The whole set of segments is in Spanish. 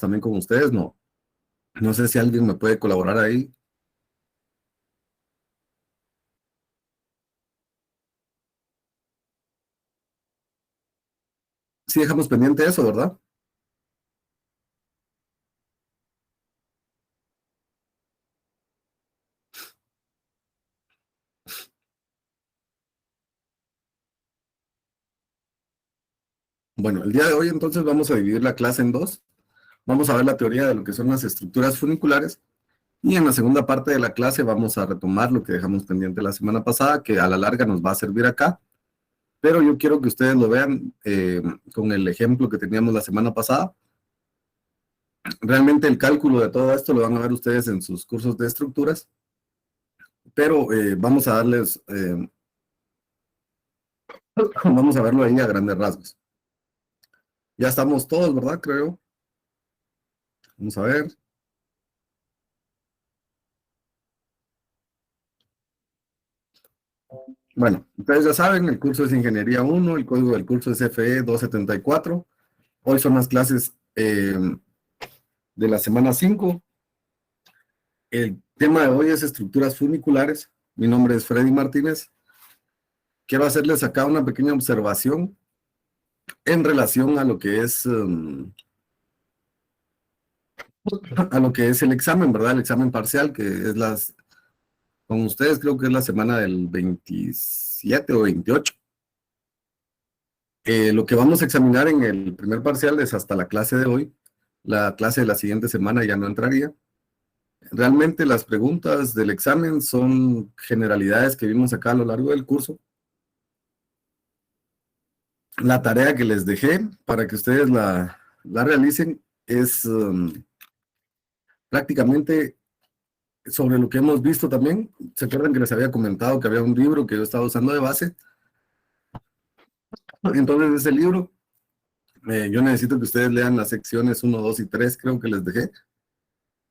también con ustedes, no. No sé si alguien me puede colaborar ahí. Sí, dejamos pendiente eso, ¿verdad? Bueno, el día de hoy entonces vamos a dividir la clase en dos. Vamos a ver la teoría de lo que son las estructuras funiculares y en la segunda parte de la clase vamos a retomar lo que dejamos pendiente la semana pasada, que a la larga nos va a servir acá, pero yo quiero que ustedes lo vean con el ejemplo que teníamos la semana pasada. Realmente el cálculo de todo esto lo van a ver ustedes en sus cursos de estructuras, pero vamos a darles, vamos a verlo ahí a grandes rasgos. Ya estamos todos, ¿verdad? Creo. Vamos a ver. Bueno, ustedes ya saben, el curso es Ingeniería 1, el código del curso es FE 274. Hoy son las clases de la semana 5. El tema de hoy es estructuras funiculares. Mi nombre es Freddy Martínez. Quiero hacerles acá una pequeña observación en relación a lo que es el examen, ¿verdad? El examen parcial, que es con ustedes creo que es la semana del 27 o 28. Lo que vamos a examinar en el primer parcial es hasta la clase de hoy. La clase de la siguiente semana ya no entraría. Realmente las preguntas del examen son generalidades que vimos acá a lo largo del curso. La tarea que les dejé para que ustedes la realicen es prácticamente sobre lo que hemos visto también. ¿Se acuerdan que les había comentado que había un libro que yo estaba usando de base? Entonces ese libro, yo necesito que ustedes lean las secciones 1, 2 y 3, creo que les dejé.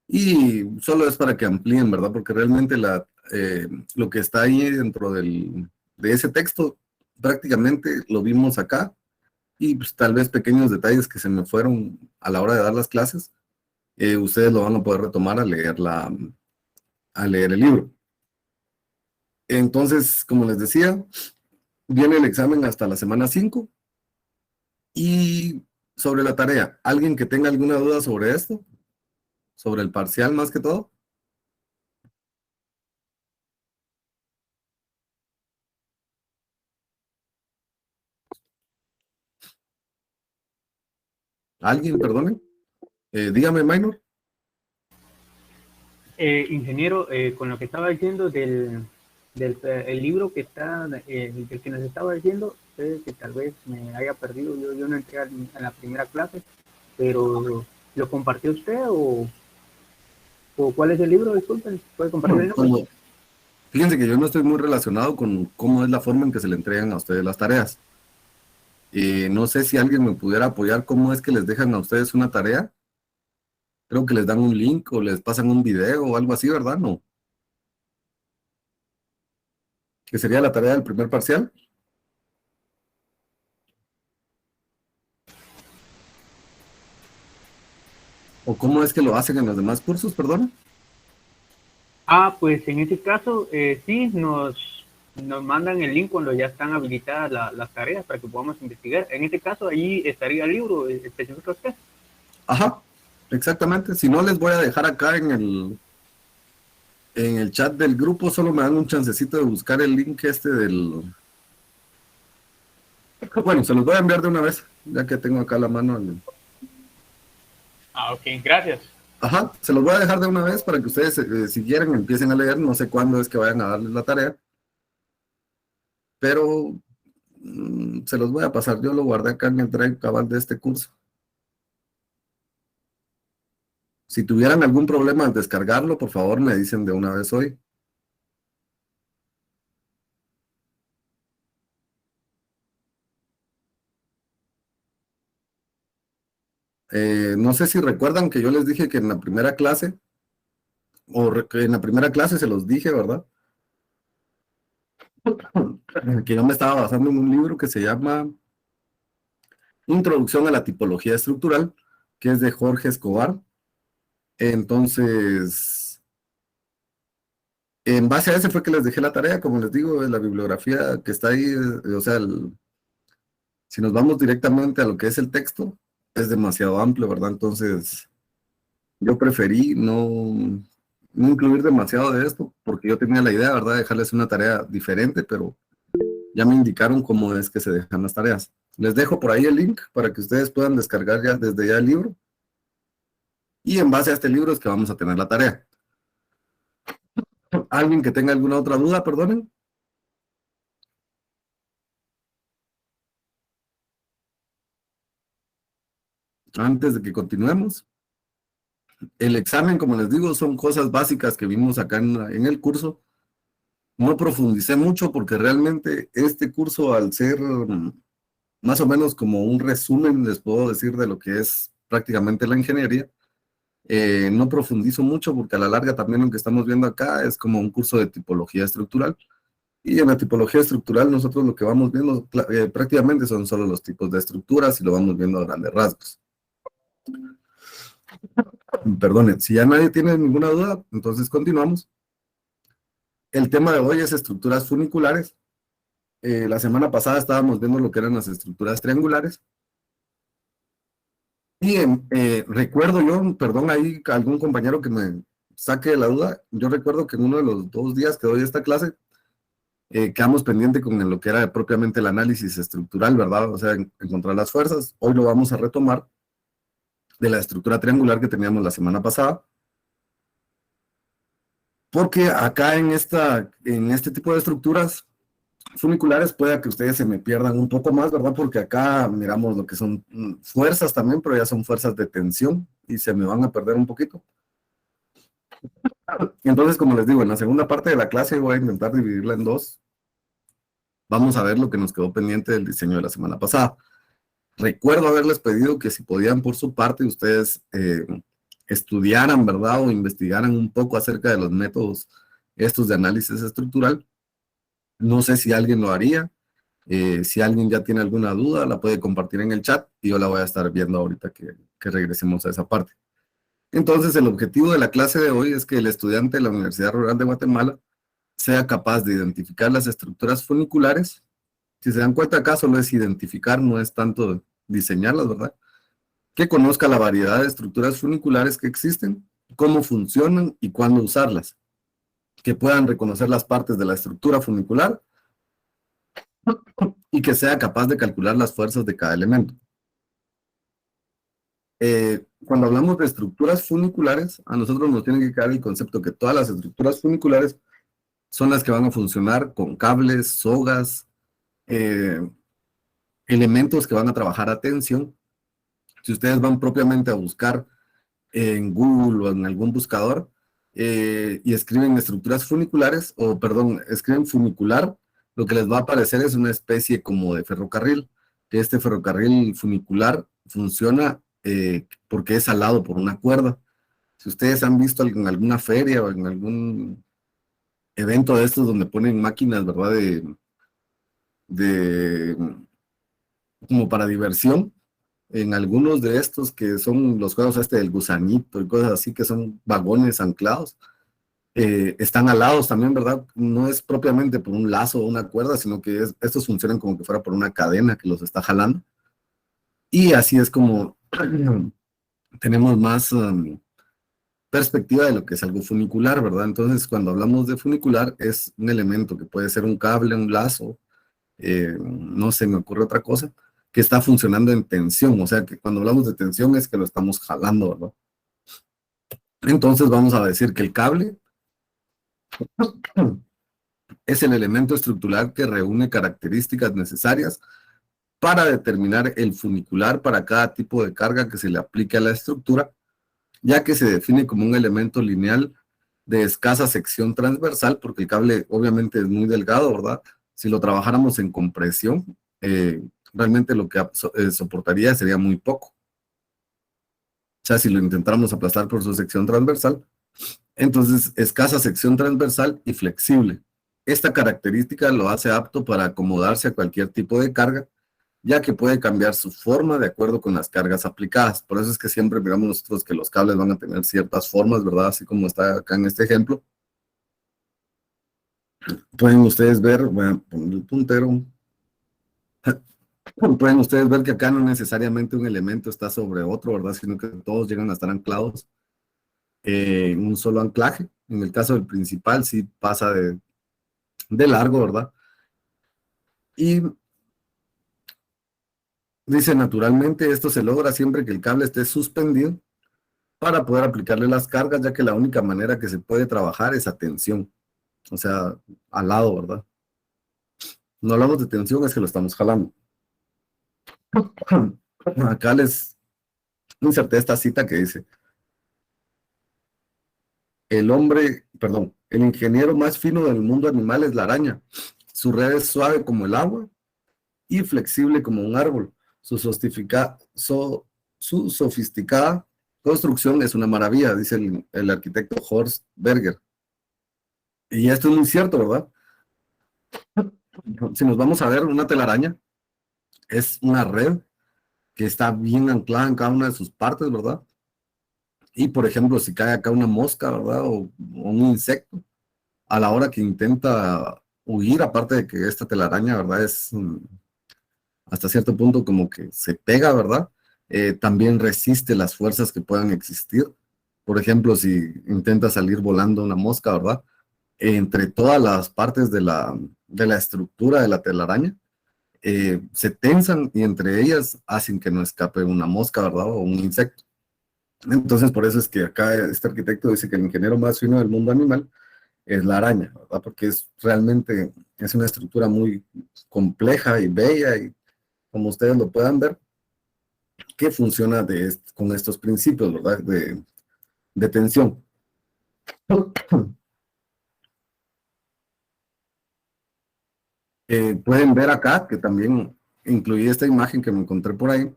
Y solo es para que amplíen, ¿verdad? Porque realmente lo que está ahí dentro de ese texto prácticamente lo vimos acá y pues, tal vez pequeños detalles que se me fueron a la hora de dar las clases, ustedes lo van a poder retomar a leer el libro. Entonces, como les decía, viene el examen hasta la semana 5 y sobre la tarea, ¿alguien que tenga alguna duda sobre esto? Sobre el parcial más que todo. ¿Alguien, perdone? Dígame, Minor. Ingeniero, con lo que estaba diciendo el libro que está, del que nos estaba diciendo, que tal vez me haya perdido, yo no entré a la primera clase, pero ¿lo compartió usted o cuál es el libro? Disculpen, ¿puede compartir el nombre? Fíjense que yo no estoy muy relacionado con cómo es la forma en que se le entregan a ustedes las tareas. No sé si alguien me pudiera apoyar cómo es que les dejan a ustedes una tarea. Creo que les dan un link o les pasan un video o algo así, ¿verdad? No. Que sería la tarea del primer parcial. ¿O cómo es que lo hacen en los demás cursos, perdón? Pues en ese caso, sí, nos mandan el link cuando ya están habilitadas las tareas para que podamos investigar. En este caso, ahí estaría el libro específico a usted. Ajá, exactamente. Si no, les voy a dejar acá en el chat del grupo, solo me dan un chancecito de buscar el link Bueno, se los voy a enviar de una vez, ya que tengo acá la mano. Ok, gracias. Ajá, se los voy a dejar de una vez para que ustedes, si quieren, empiecen a leer. No sé cuándo es que vayan a darles la tarea, pero se los voy a pasar. Yo lo guardé acá en el drive cabal de este curso. Si tuvieran algún problema al descargarlo, por favor me dicen de una vez hoy. No sé si recuerdan que yo les dije que en la primera clase, que en la primera clase se los dije, ¿verdad? Que yo me estaba basando en un libro que se llama Introducción a la tipología estructural, que es de Jorge Escobar. Entonces, en base a ese fue que les dejé la tarea, como les digo, la bibliografía que está ahí, o sea, si nos vamos directamente a lo que es el texto, es demasiado amplio, ¿verdad? Entonces, yo preferí no incluir demasiado de esto, porque yo tenía la idea, ¿verdad?, de dejarles una tarea diferente, pero ya me indicaron cómo es que se dejan las tareas. Les dejo por ahí el link para que ustedes puedan descargar ya desde ya el libro. Y en base a este libro es que vamos a tener la tarea. ¿Alguien que tenga alguna otra duda, perdonen? Antes de que continuemos. El examen, como les digo, son cosas básicas que vimos acá en el curso. No profundicé mucho porque realmente este curso, al ser más o menos como un resumen, les puedo decir, de lo que es prácticamente la ingeniería, no profundizo mucho porque a la larga también lo que estamos viendo acá es como un curso de tipología estructural. Y en la tipología estructural nosotros lo que vamos viendo prácticamente son solo los tipos de estructuras y lo vamos viendo a grandes rasgos. Perdonen, si ya nadie tiene ninguna duda, entonces continuamos. El tema de hoy es estructuras funiculares. La semana pasada estábamos viendo lo que eran las estructuras triangulares. Y recuerdo yo, perdón, ahí algún compañero que me saque de la duda, yo recuerdo que en uno de los 2 días que doy esta clase, quedamos pendiente con lo que era propiamente el análisis estructural, ¿verdad? O sea, encontrar las fuerzas. Hoy lo vamos a retomar de la estructura triangular que teníamos la semana pasada. Porque acá en este tipo de estructuras funiculares puede que ustedes se me pierdan un poco más, ¿verdad? Porque acá miramos lo que son fuerzas también, pero ya son fuerzas de tensión y se me van a perder un poquito. Entonces, como les digo, en la segunda parte de la clase voy a intentar dividirla en dos. Vamos a ver lo que nos quedó pendiente del diseño de la semana pasada. Recuerdo haberles pedido que si podían por su parte ustedes estudiaran, ¿verdad? O investigaran un poco acerca de los métodos estos de análisis estructural. No sé si alguien lo haría. Si alguien ya tiene alguna duda, la puede compartir en el chat y yo la voy a estar viendo ahorita que regresemos a esa parte. Entonces, el objetivo de la clase de hoy es que el estudiante de la Universidad Rural de Guatemala sea capaz de identificar las estructuras funiculares. Si se dan cuenta acá, solo es identificar, no es tanto diseñarlas, ¿verdad? Que conozca la variedad de estructuras funiculares que existen, cómo funcionan y cuándo usarlas. Que puedan reconocer las partes de la estructura funicular y que sea capaz de calcular las fuerzas de cada elemento. Cuando hablamos de estructuras funiculares, a nosotros nos tiene que quedar el concepto que todas las estructuras funiculares son las que van a funcionar con cables, sogas, elementos que van a trabajar a tensión. Si ustedes van propiamente a buscar en Google o en algún buscador y escriben estructuras funiculares, o perdón, escriben funicular, lo que les va a aparecer es una especie como de ferrocarril, que este ferrocarril funicular funciona porque es alado por una cuerda. Si ustedes han visto en alguna feria o en algún evento de estos donde ponen máquinas, ¿verdad? De como para diversión, en algunos de estos que son los juegos del gusanito y cosas así, que son vagones anclados, están alados también, ¿verdad? No es propiamente por un lazo o una cuerda, sino que estos funcionan como que fuera por una cadena que los está jalando. Y así es como tenemos más perspectiva de lo que es algo funicular, ¿verdad? Entonces, cuando hablamos de funicular, es un elemento que puede ser un cable, un lazo, no se me ocurre otra cosa, que está funcionando en tensión, o sea, que cuando hablamos de tensión es que lo estamos jalando, ¿verdad? Entonces vamos a decir que el cable es el elemento estructural que reúne características necesarias para determinar el funicular para cada tipo de carga que se le aplique a la estructura, ya que se define como un elemento lineal de escasa sección transversal, porque el cable obviamente es muy delgado, ¿verdad? Si lo trabajáramos en compresión, realmente lo que soportaría sería muy poco. O sea, si lo intentáramos aplastar por su sección transversal, entonces escasa sección transversal y flexible. Esta característica lo hace apto para acomodarse a cualquier tipo de carga ya que puede cambiar su forma de acuerdo con las cargas aplicadas. Por eso es que siempre miramos nosotros que los cables van a tener ciertas formas, ¿verdad? Así como está acá en este ejemplo. Pueden ustedes ver, voy a poner el puntero. Pueden ustedes ver que acá no necesariamente un elemento está sobre otro, ¿verdad? Sino que todos llegan a estar anclados en un solo anclaje. En el caso del principal sí pasa de largo, ¿verdad? Y dice, naturalmente esto se logra siempre que el cable esté suspendido para poder aplicarle las cargas, ya que la única manera que se puede trabajar es a tensión, o sea, al lado, ¿verdad? No hablamos de tensión, es que lo estamos jalando. Acá les inserté esta cita que dice, el ingeniero más fino del mundo animal es la araña. Su red es suave como el agua y flexible como un árbol. Su sofisticada construcción es una maravilla, dice el arquitecto Horst Berger. Y esto es muy cierto, ¿verdad? Si nos vamos a ver, una telaraña es una red que está bien anclada en cada una de sus partes, ¿verdad? Y, por ejemplo, si cae acá una mosca, ¿verdad? O un insecto, a la hora que intenta huir, aparte de que esta telaraña, ¿verdad? Es hasta cierto punto como que se pega, ¿verdad? También resiste las fuerzas que puedan existir. Por ejemplo, si intenta salir volando una mosca, ¿verdad? Entre todas las partes de la estructura de la telaraña, se tensan y entre ellas hacen que no escape una mosca, ¿verdad? O un insecto. Entonces, por eso es que acá este arquitecto dice que el ingeniero más fino del mundo animal es la araña, ¿verdad? Porque realmente es una estructura muy compleja y bella y como ustedes lo puedan ver, que funciona con estos principios, ¿verdad? De tensión. Pueden ver acá que también incluí esta imagen que me encontré por ahí,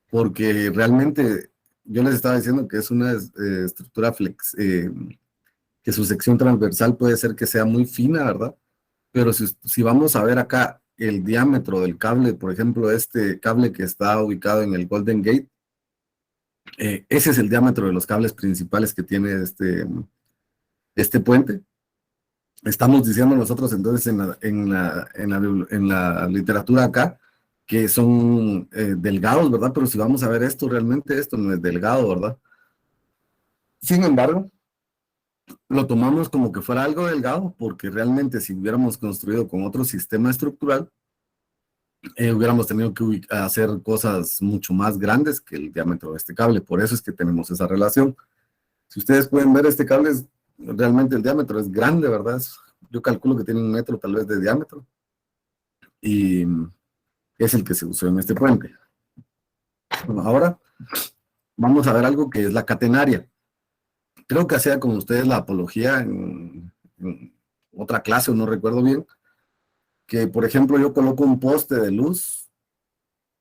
porque realmente yo les estaba diciendo que es una estructura que su sección transversal puede ser que sea muy fina, ¿verdad? Pero si vamos a ver acá el diámetro del cable, por ejemplo, este cable que está ubicado en el Golden Gate, ese es el diámetro de los cables principales que tiene este puente. Estamos diciendo nosotros entonces en la literatura acá que son delgados, ¿verdad? Pero si vamos a ver esto, realmente esto no es delgado, ¿verdad? Sin embargo, lo tomamos como que fuera algo delgado, porque realmente si hubiéramos construido con otro sistema estructural, hubiéramos tenido que hacer cosas mucho más grandes que el diámetro de este cable. Por eso es que tenemos esa relación. Si ustedes pueden ver, este cable realmente el diámetro es grande, ¿verdad? Yo calculo que tiene 1 metro tal vez de diámetro. Y es el que se usó en este puente. Bueno, ahora vamos a ver algo que es la catenaria. Creo que hacía con ustedes la apología en otra clase, o no recuerdo bien, que por ejemplo yo coloco un poste de luz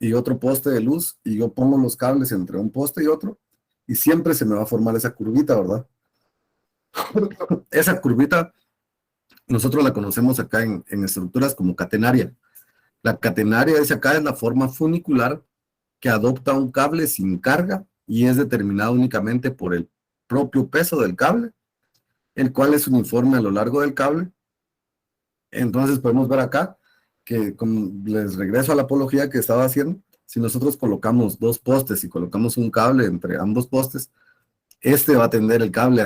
y otro poste de luz y yo pongo los cables entre un poste y otro y siempre se me va a formar esa curvita, ¿verdad? Esa curvita nosotros la conocemos acá en estructuras como catenaria. La catenaria, dice acá, es la forma funicular que adopta un cable sin carga y es determinada únicamente por el propio peso del cable, el cual es uniforme a lo largo del cable. Entonces podemos ver acá que, como les regreso a la apología que estaba haciendo, si nosotros colocamos dos postes y colocamos un cable entre ambos postes, este va a tender el cable,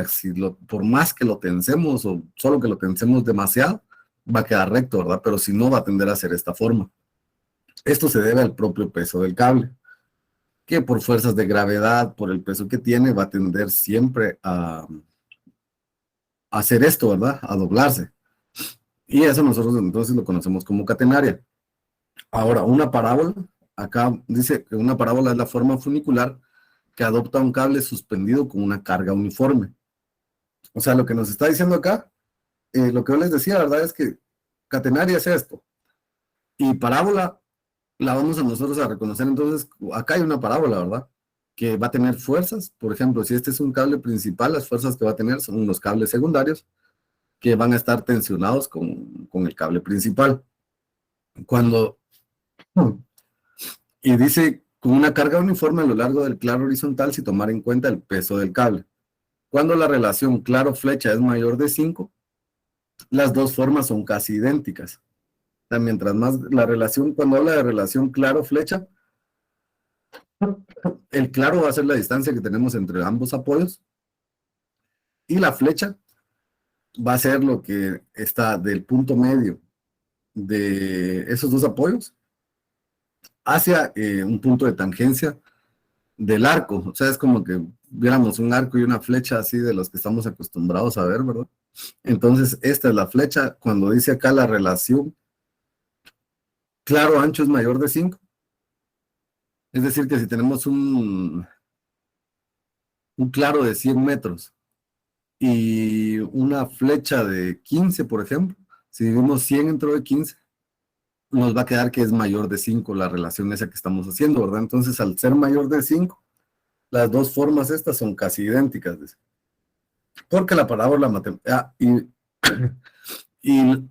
por más que lo tensemos o solo que lo tensemos demasiado, va a quedar recto, ¿verdad? Pero si no, va a tender a ser esta forma. Esto se debe al propio peso del cable, que por fuerzas de gravedad, por el peso que tiene, va a tender siempre a hacer esto, ¿verdad? A doblarse. Y eso nosotros entonces lo conocemos como catenaria. Ahora, una parábola, acá dice que una parábola es la forma funicular que adopta un cable suspendido con una carga uniforme. O sea, lo que nos está diciendo acá, lo que yo les decía, ¿verdad? Es que catenaria es esto. Y parábola la vamos a nosotros a reconocer. Entonces, acá hay una parábola, ¿verdad? Que va a tener fuerzas. Por ejemplo, si este es un cable principal, las fuerzas que va a tener son los cables secundarios que van a estar tensionados con el cable principal. Cuando Y dice, con una carga uniforme a lo largo del claro horizontal si tomar en cuenta el peso del cable. Cuando la relación claro-flecha es mayor de 5, las dos formas son casi idénticas. O sea, mientras más la relación, cuando habla de relación claro-flecha, el claro va a ser la distancia que tenemos entre ambos apoyos y la flecha va a ser lo que está del punto medio de esos dos apoyos hacia un punto de tangencia del arco. O sea, es como que viéramos un arco y una flecha así de los que estamos acostumbrados a ver, ¿verdad? Entonces, esta es la flecha. Cuando dice acá la relación claro ancho es mayor de 5, es decir, que si tenemos un claro de 100 metros y una flecha de 15, por ejemplo, si dividimos 100 entre 15, nos va a quedar que es mayor de 5 la relación esa que estamos haciendo, ¿verdad? Entonces, al ser mayor de 5, las dos formas estas son casi idénticas, porque la parábola matemática, y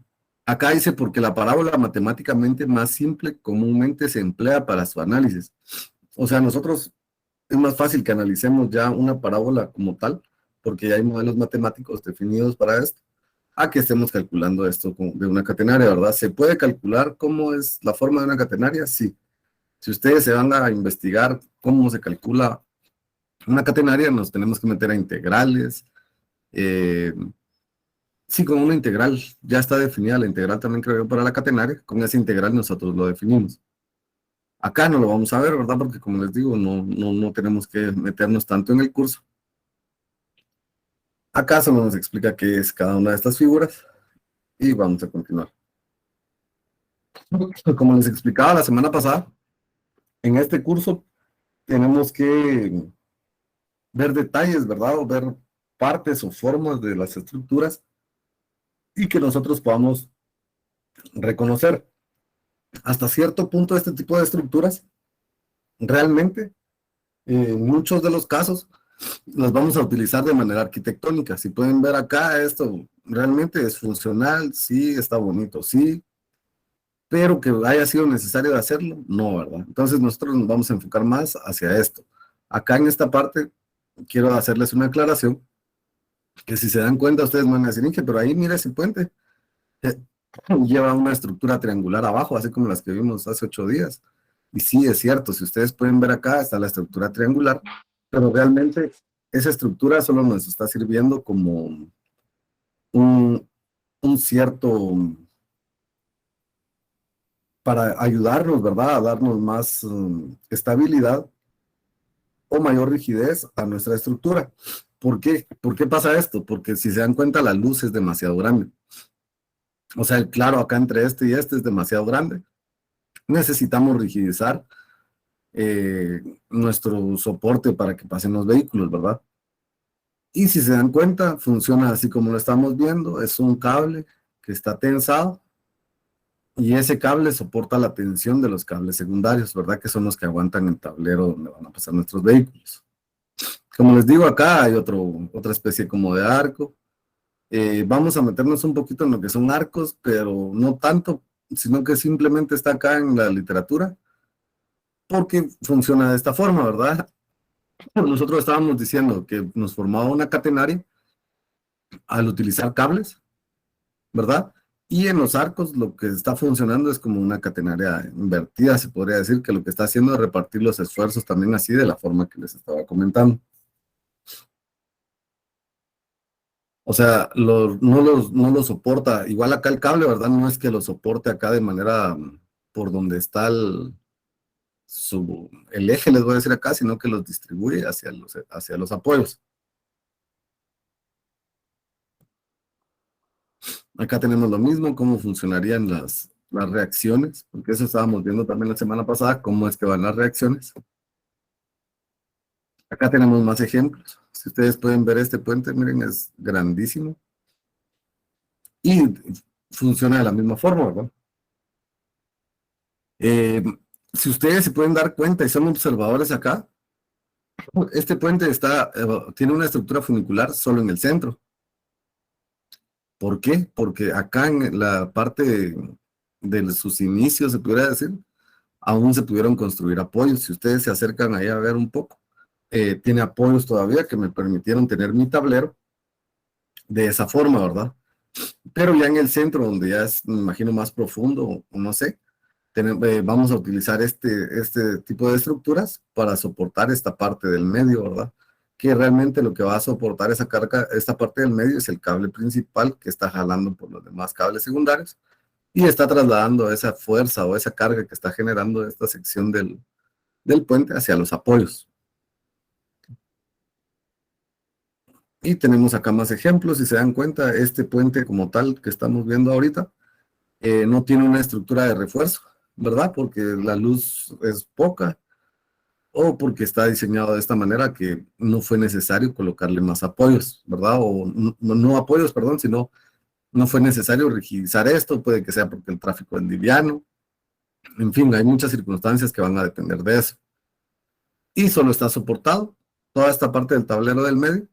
acá dice porque la parábola matemáticamente más simple comúnmente se emplea para su análisis. O sea, nosotros es más fácil que analicemos ya una parábola como tal, porque ya hay modelos matemáticos definidos para esto, a que estemos calculando esto de una catenaria, ¿verdad? ¿Se puede calcular cómo es la forma de una catenaria? Sí. Si ustedes se van a investigar cómo se calcula una catenaria, nos tenemos que meter a integrales. Sí, con una integral ya está definida la integral también creo yo para la catenaria. Con esa integral nosotros lo definimos. Acá no lo vamos a ver, ¿verdad? Porque como les digo, no tenemos que meternos tanto en el curso. Acá solo nos explica qué es cada una de estas figuras y vamos a continuar. Como les explicaba la semana pasada, en este curso tenemos que ver detalles, ¿verdad? O ver partes o formas de las estructuras y que nosotros podamos reconocer. Hasta cierto punto este tipo de estructuras, realmente, en muchos de los casos, las vamos a utilizar de manera arquitectónica. Si pueden ver acá, esto realmente es funcional, sí, está bonito, sí, pero que haya sido necesario de hacerlo, no, ¿verdad? Entonces nosotros nos vamos a enfocar más hacia esto. Acá en esta parte quiero hacerles una aclaración, que si se dan cuenta ustedes me van a decir, Inge, pero ahí mira ese puente, eh, lleva una estructura triangular abajo, así como las que vimos hace 8 días. Y sí, es cierto, si ustedes pueden ver acá, está la estructura triangular, pero realmente esa estructura solo nos está sirviendo como un cierto, para ayudarnos, ¿verdad? A darnos más estabilidad o mayor rigidez a nuestra estructura. ¿Por qué? ¿Por qué pasa esto? Porque si se dan cuenta, la luz es demasiado grande. O sea, el claro acá entre este y este es demasiado grande. Necesitamos rigidizar nuestro soporte para que pasen los vehículos, ¿verdad? Y si se dan cuenta, funciona así como lo estamos viendo. Es un cable que está tensado y ese cable soporta la tensión de los cables secundarios, ¿verdad? Que son los que aguantan el tablero donde van a pasar nuestros vehículos. Como les digo, acá hay otra especie como de arco. Vamos a meternos un poquito en lo que son arcos, pero no tanto, sino que simplemente está acá en la literatura, porque funciona de esta forma, ¿verdad? Nosotros estábamos diciendo que nos formaba una catenaria al utilizar cables, ¿verdad? Y en los arcos lo que está funcionando es como una catenaria invertida, se podría decir que lo que está haciendo es repartir los esfuerzos también así de la forma que les estaba comentando. O sea, no lo soporta. Igual acá el cable, ¿verdad? No es que lo soporte acá de manera por donde está el eje, les voy a decir acá, sino que los distribuye hacia los apoyos. Acá tenemos lo mismo, cómo funcionarían las reacciones, porque eso estábamos viendo también la semana pasada, cómo es que van las reacciones. Acá tenemos más ejemplos. Si ustedes pueden ver este puente, miren, es grandísimo. Y funciona de la misma forma, ¿verdad? Si ustedes se pueden dar cuenta y son observadores acá, este puente tiene una estructura funicular solo en el centro. ¿Por qué? Porque acá en la parte de sus inicios, se podría decir, aún se pudieron construir apoyos. Si ustedes se acercan ahí a ver un poco, tiene apoyos todavía que me permitieron tener mi tablero de esa forma, ¿verdad? Pero ya en el centro, donde ya es, me imagino, más profundo, o no sé, vamos a utilizar este tipo de estructuras para soportar esta parte del medio, ¿verdad? Que realmente lo que va a soportar esa carga, esta parte del medio es el cable principal que está jalando por los demás cables secundarios y está trasladando esa fuerza o esa carga que está generando esta sección del puente hacia los apoyos. Y tenemos acá más ejemplos. Si se dan cuenta, este puente como tal que estamos viendo ahorita no tiene una estructura de refuerzo, ¿verdad? Porque la luz es poca o porque está diseñado de esta manera que no fue necesario colocarle más apoyos, ¿verdad? O no apoyos, perdón, sino no fue necesario rigidizar esto, puede que sea porque el tráfico es liviano, en fin, hay muchas circunstancias que van a depender de eso. Y solo está soportado toda esta parte del tablero del medio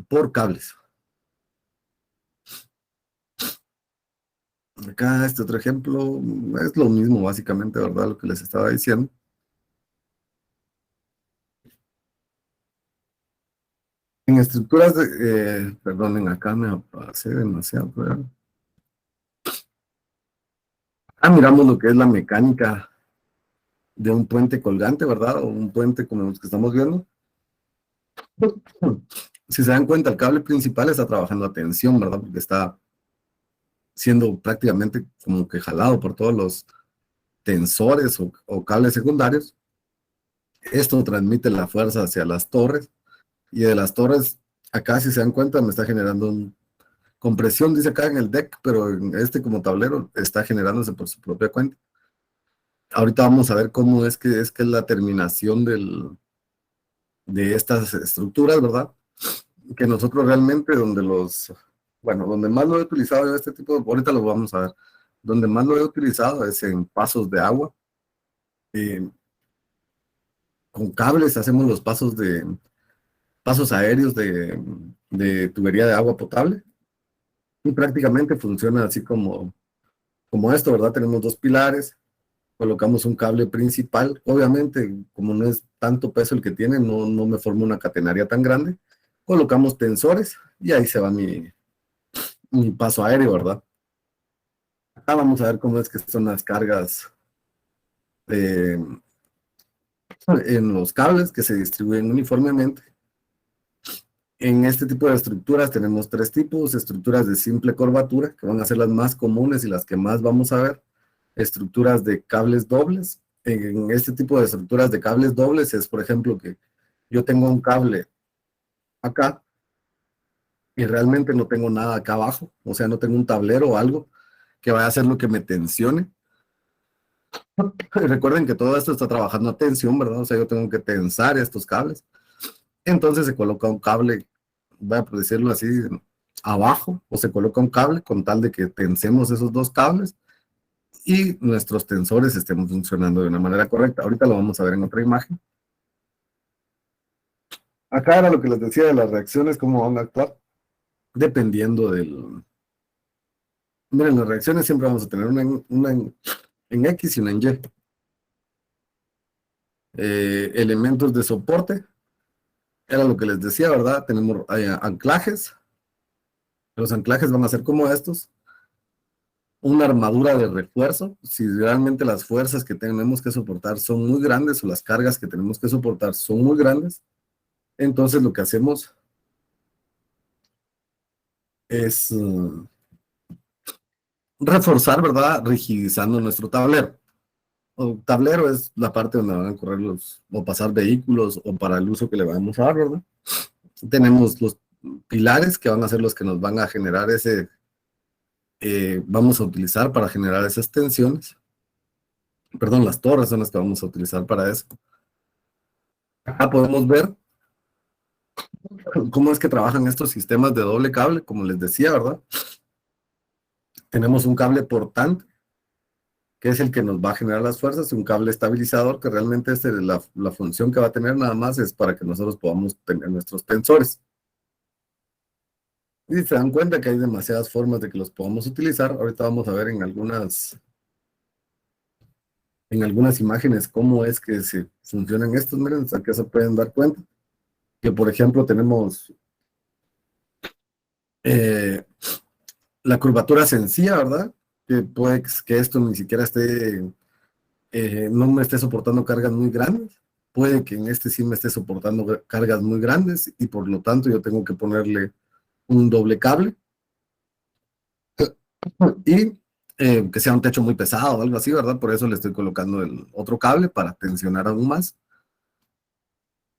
por cables. Acá este otro ejemplo es lo mismo básicamente, ¿verdad? Lo que les estaba diciendo. En estructuras perdonen, acá me pasé demasiado. ¿Verdad? Miramos lo que es la mecánica de un puente colgante, ¿verdad? O un puente como los que estamos viendo. Si se dan cuenta, el cable principal está trabajando a tensión, ¿verdad? Porque está siendo prácticamente como que jalado por todos los tensores o cables secundarios. Esto transmite la fuerza hacia las torres y de las torres, acá si se dan cuenta, me está generando compresión, dice acá en el deck, pero en este como tablero está generándose por su propia cuenta. Ahorita vamos a ver cómo es que es la terminación de estas estructuras, ¿verdad? Que nosotros realmente donde más lo he utilizado yo este tipo ahorita lo vamos a ver, donde más lo he utilizado es en pasos de agua. Eh, con cables hacemos los pasos aéreos de tubería de agua potable y prácticamente funciona así como esto, ¿verdad? Tenemos dos pilares, colocamos un cable principal, obviamente como no es tanto peso el que tiene, no me forma una catenaria tan grande, colocamos tensores y ahí se va mi paso aéreo, ¿verdad? Acá vamos a ver cómo es que son las cargas eh, en los cables que se distribuyen uniformemente. En este tipo de estructuras tenemos tres tipos: estructuras de simple curvatura, que van a ser las más comunes y las que más vamos a ver; estructuras de cables dobles. En este tipo de estructuras de cables dobles es, por ejemplo, que yo tengo un cable acá y realmente no tengo nada acá abajo, o sea, no tengo un tablero o algo que vaya a hacer lo que me tensione. Recuerden que todo esto está trabajando a tensión, ¿verdad? O sea, yo tengo que tensar estos cables. Entonces se coloca un cable, voy a decirlo así, abajo, o se coloca un cable con tal de que tensemos esos dos cables y nuestros tensores estén funcionando de una manera correcta. Ahorita lo vamos a ver en otra imagen. Acá era lo que les decía de las reacciones, cómo van a actuar, dependiendo del... Miren, las reacciones siempre vamos a tener una en X y una en Y. Elementos de soporte, era lo que les decía, ¿verdad? Tenemos anclajes. Los anclajes van a ser como estos. Una armadura de refuerzo, si realmente las fuerzas que tenemos que soportar son muy grandes o las cargas que tenemos que soportar son muy grandes, entonces lo que hacemos es reforzar, ¿verdad? Rigidizando nuestro tablero. O tablero es la parte donde van a correr o pasar vehículos o para el uso que le vamos a dar, ¿verdad? Tenemos los pilares que van a ser los que nos van a generar vamos a utilizar para generar esas tensiones. Perdón, las torres son las que vamos a utilizar para eso. Acá podemos ver cómo es que trabajan estos sistemas de doble cable, como les decía, ¿verdad? Tenemos un cable portante, que es el que nos va a generar las fuerzas, y un cable estabilizador, que realmente la función que va a tener nada más es para que nosotros podamos tener nuestros tensores. Y se dan cuenta que hay demasiadas formas de que los podamos utilizar. Ahorita vamos a ver en algunas en algunas imágenes cómo es que se funcionan estos. Miren, acá se pueden dar cuenta que, por ejemplo, tenemos eh, la curvatura sencilla, ¿verdad? Que puede que esto ni siquiera no me esté soportando cargas muy grandes. Puede que en este sí me esté soportando cargas muy grandes y por lo tanto yo tengo que ponerle un doble cable y que sea un techo muy pesado o algo así, ¿verdad? Por eso le estoy colocando el otro cable para tensionar aún más.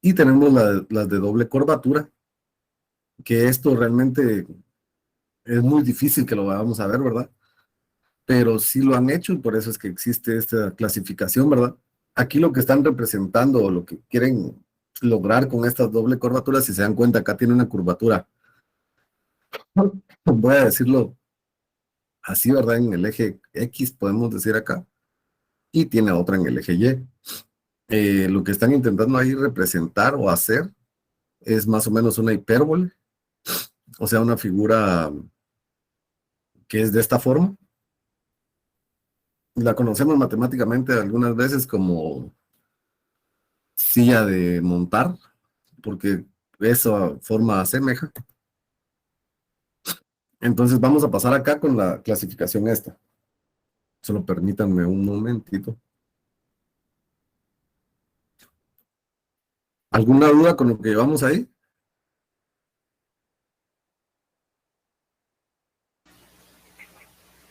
Y tenemos las de doble curvatura, que esto realmente es muy difícil que lo vamos a ver, ¿verdad? Pero sí lo han hecho y por eso es que existe esta clasificación, ¿verdad? Aquí lo que están representando o lo que quieren lograr con estas doble curvaturas, si se dan cuenta, acá tiene una curvatura, voy a decirlo así, ¿verdad? En el eje X, podemos decir acá, y tiene otra en el eje Y. Lo que están intentando ahí representar o hacer es más o menos una hipérbole, o sea, una figura que es de esta forma. La conocemos matemáticamente algunas veces como silla de montar, porque esa forma asemeja. Entonces vamos a pasar acá con la clasificación esta. Solo permítanme un momentito. ¿Alguna duda con lo que llevamos ahí?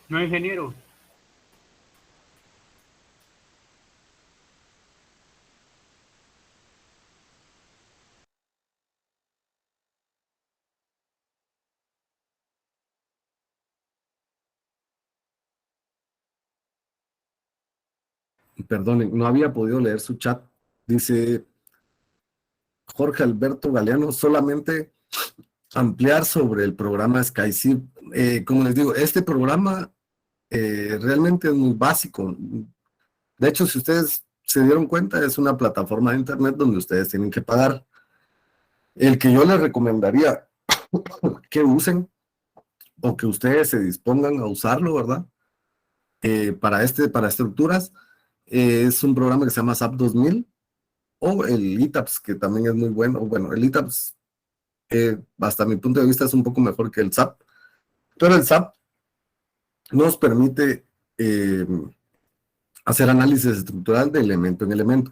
No, ingeniero. Perdonen, no había podido leer su chat. Dice Jorge Alberto Galeano, solamente ampliar sobre el programa SkySeed. Como les digo, este programa realmente es muy básico. De hecho, si ustedes se dieron cuenta, es una plataforma de internet donde ustedes tienen que pagar. El que yo les recomendaría que usen o que ustedes se dispongan a usarlo, ¿verdad? Para estructuras, es un programa que se llama SAP 2000 o el ETABS, que también es muy bueno. Bueno, el ETABS, hasta mi punto de vista, es un poco mejor que el SAP, pero el SAP nos permite hacer análisis estructural de elemento en elemento.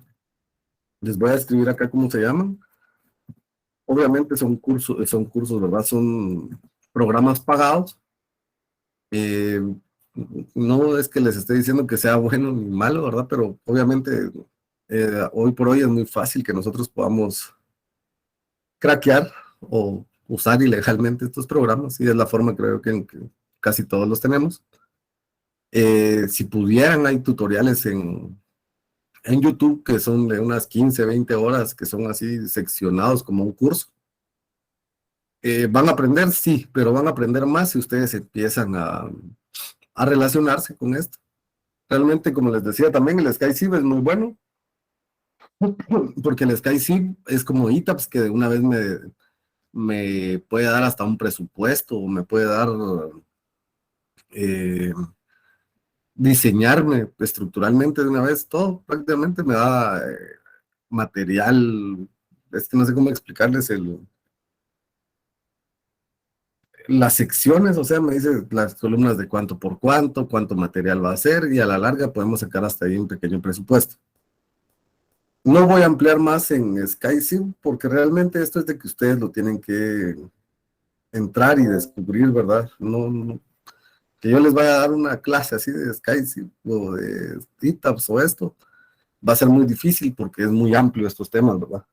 Les voy a escribir acá cómo se llaman. Obviamente son cursos, ¿verdad? Son programas pagados. Eh, no es que les esté diciendo que sea bueno ni malo, ¿verdad? Pero obviamente hoy por hoy es muy fácil que nosotros podamos craquear o usar ilegalmente estos programas y es la forma creo que casi todos los tenemos. Si pudieran, hay tutoriales en YouTube que son de unas 15, 20 horas, que son así seccionados como un curso. ¿Van a aprender? Sí, pero van a aprender más si ustedes empiezan a relacionarse con esto. Realmente, como les decía, también el SkySib es muy bueno, porque el SkySib es como ETABS, que de una vez me puede dar hasta un presupuesto, o me puede dar, eh, diseñarme estructuralmente de una vez, todo prácticamente me da material, es que no sé cómo explicarles las secciones, o sea, me dice las columnas de cuánto por cuánto material va a ser, y a la larga podemos sacar hasta ahí un pequeño presupuesto. No voy a ampliar más en SkySim porque realmente esto es de que ustedes lo tienen que entrar y descubrir, ¿verdad? No, que yo les vaya a dar una clase así de SkySim o de ETABS o esto, va a ser muy difícil porque es muy amplio estos temas, ¿verdad?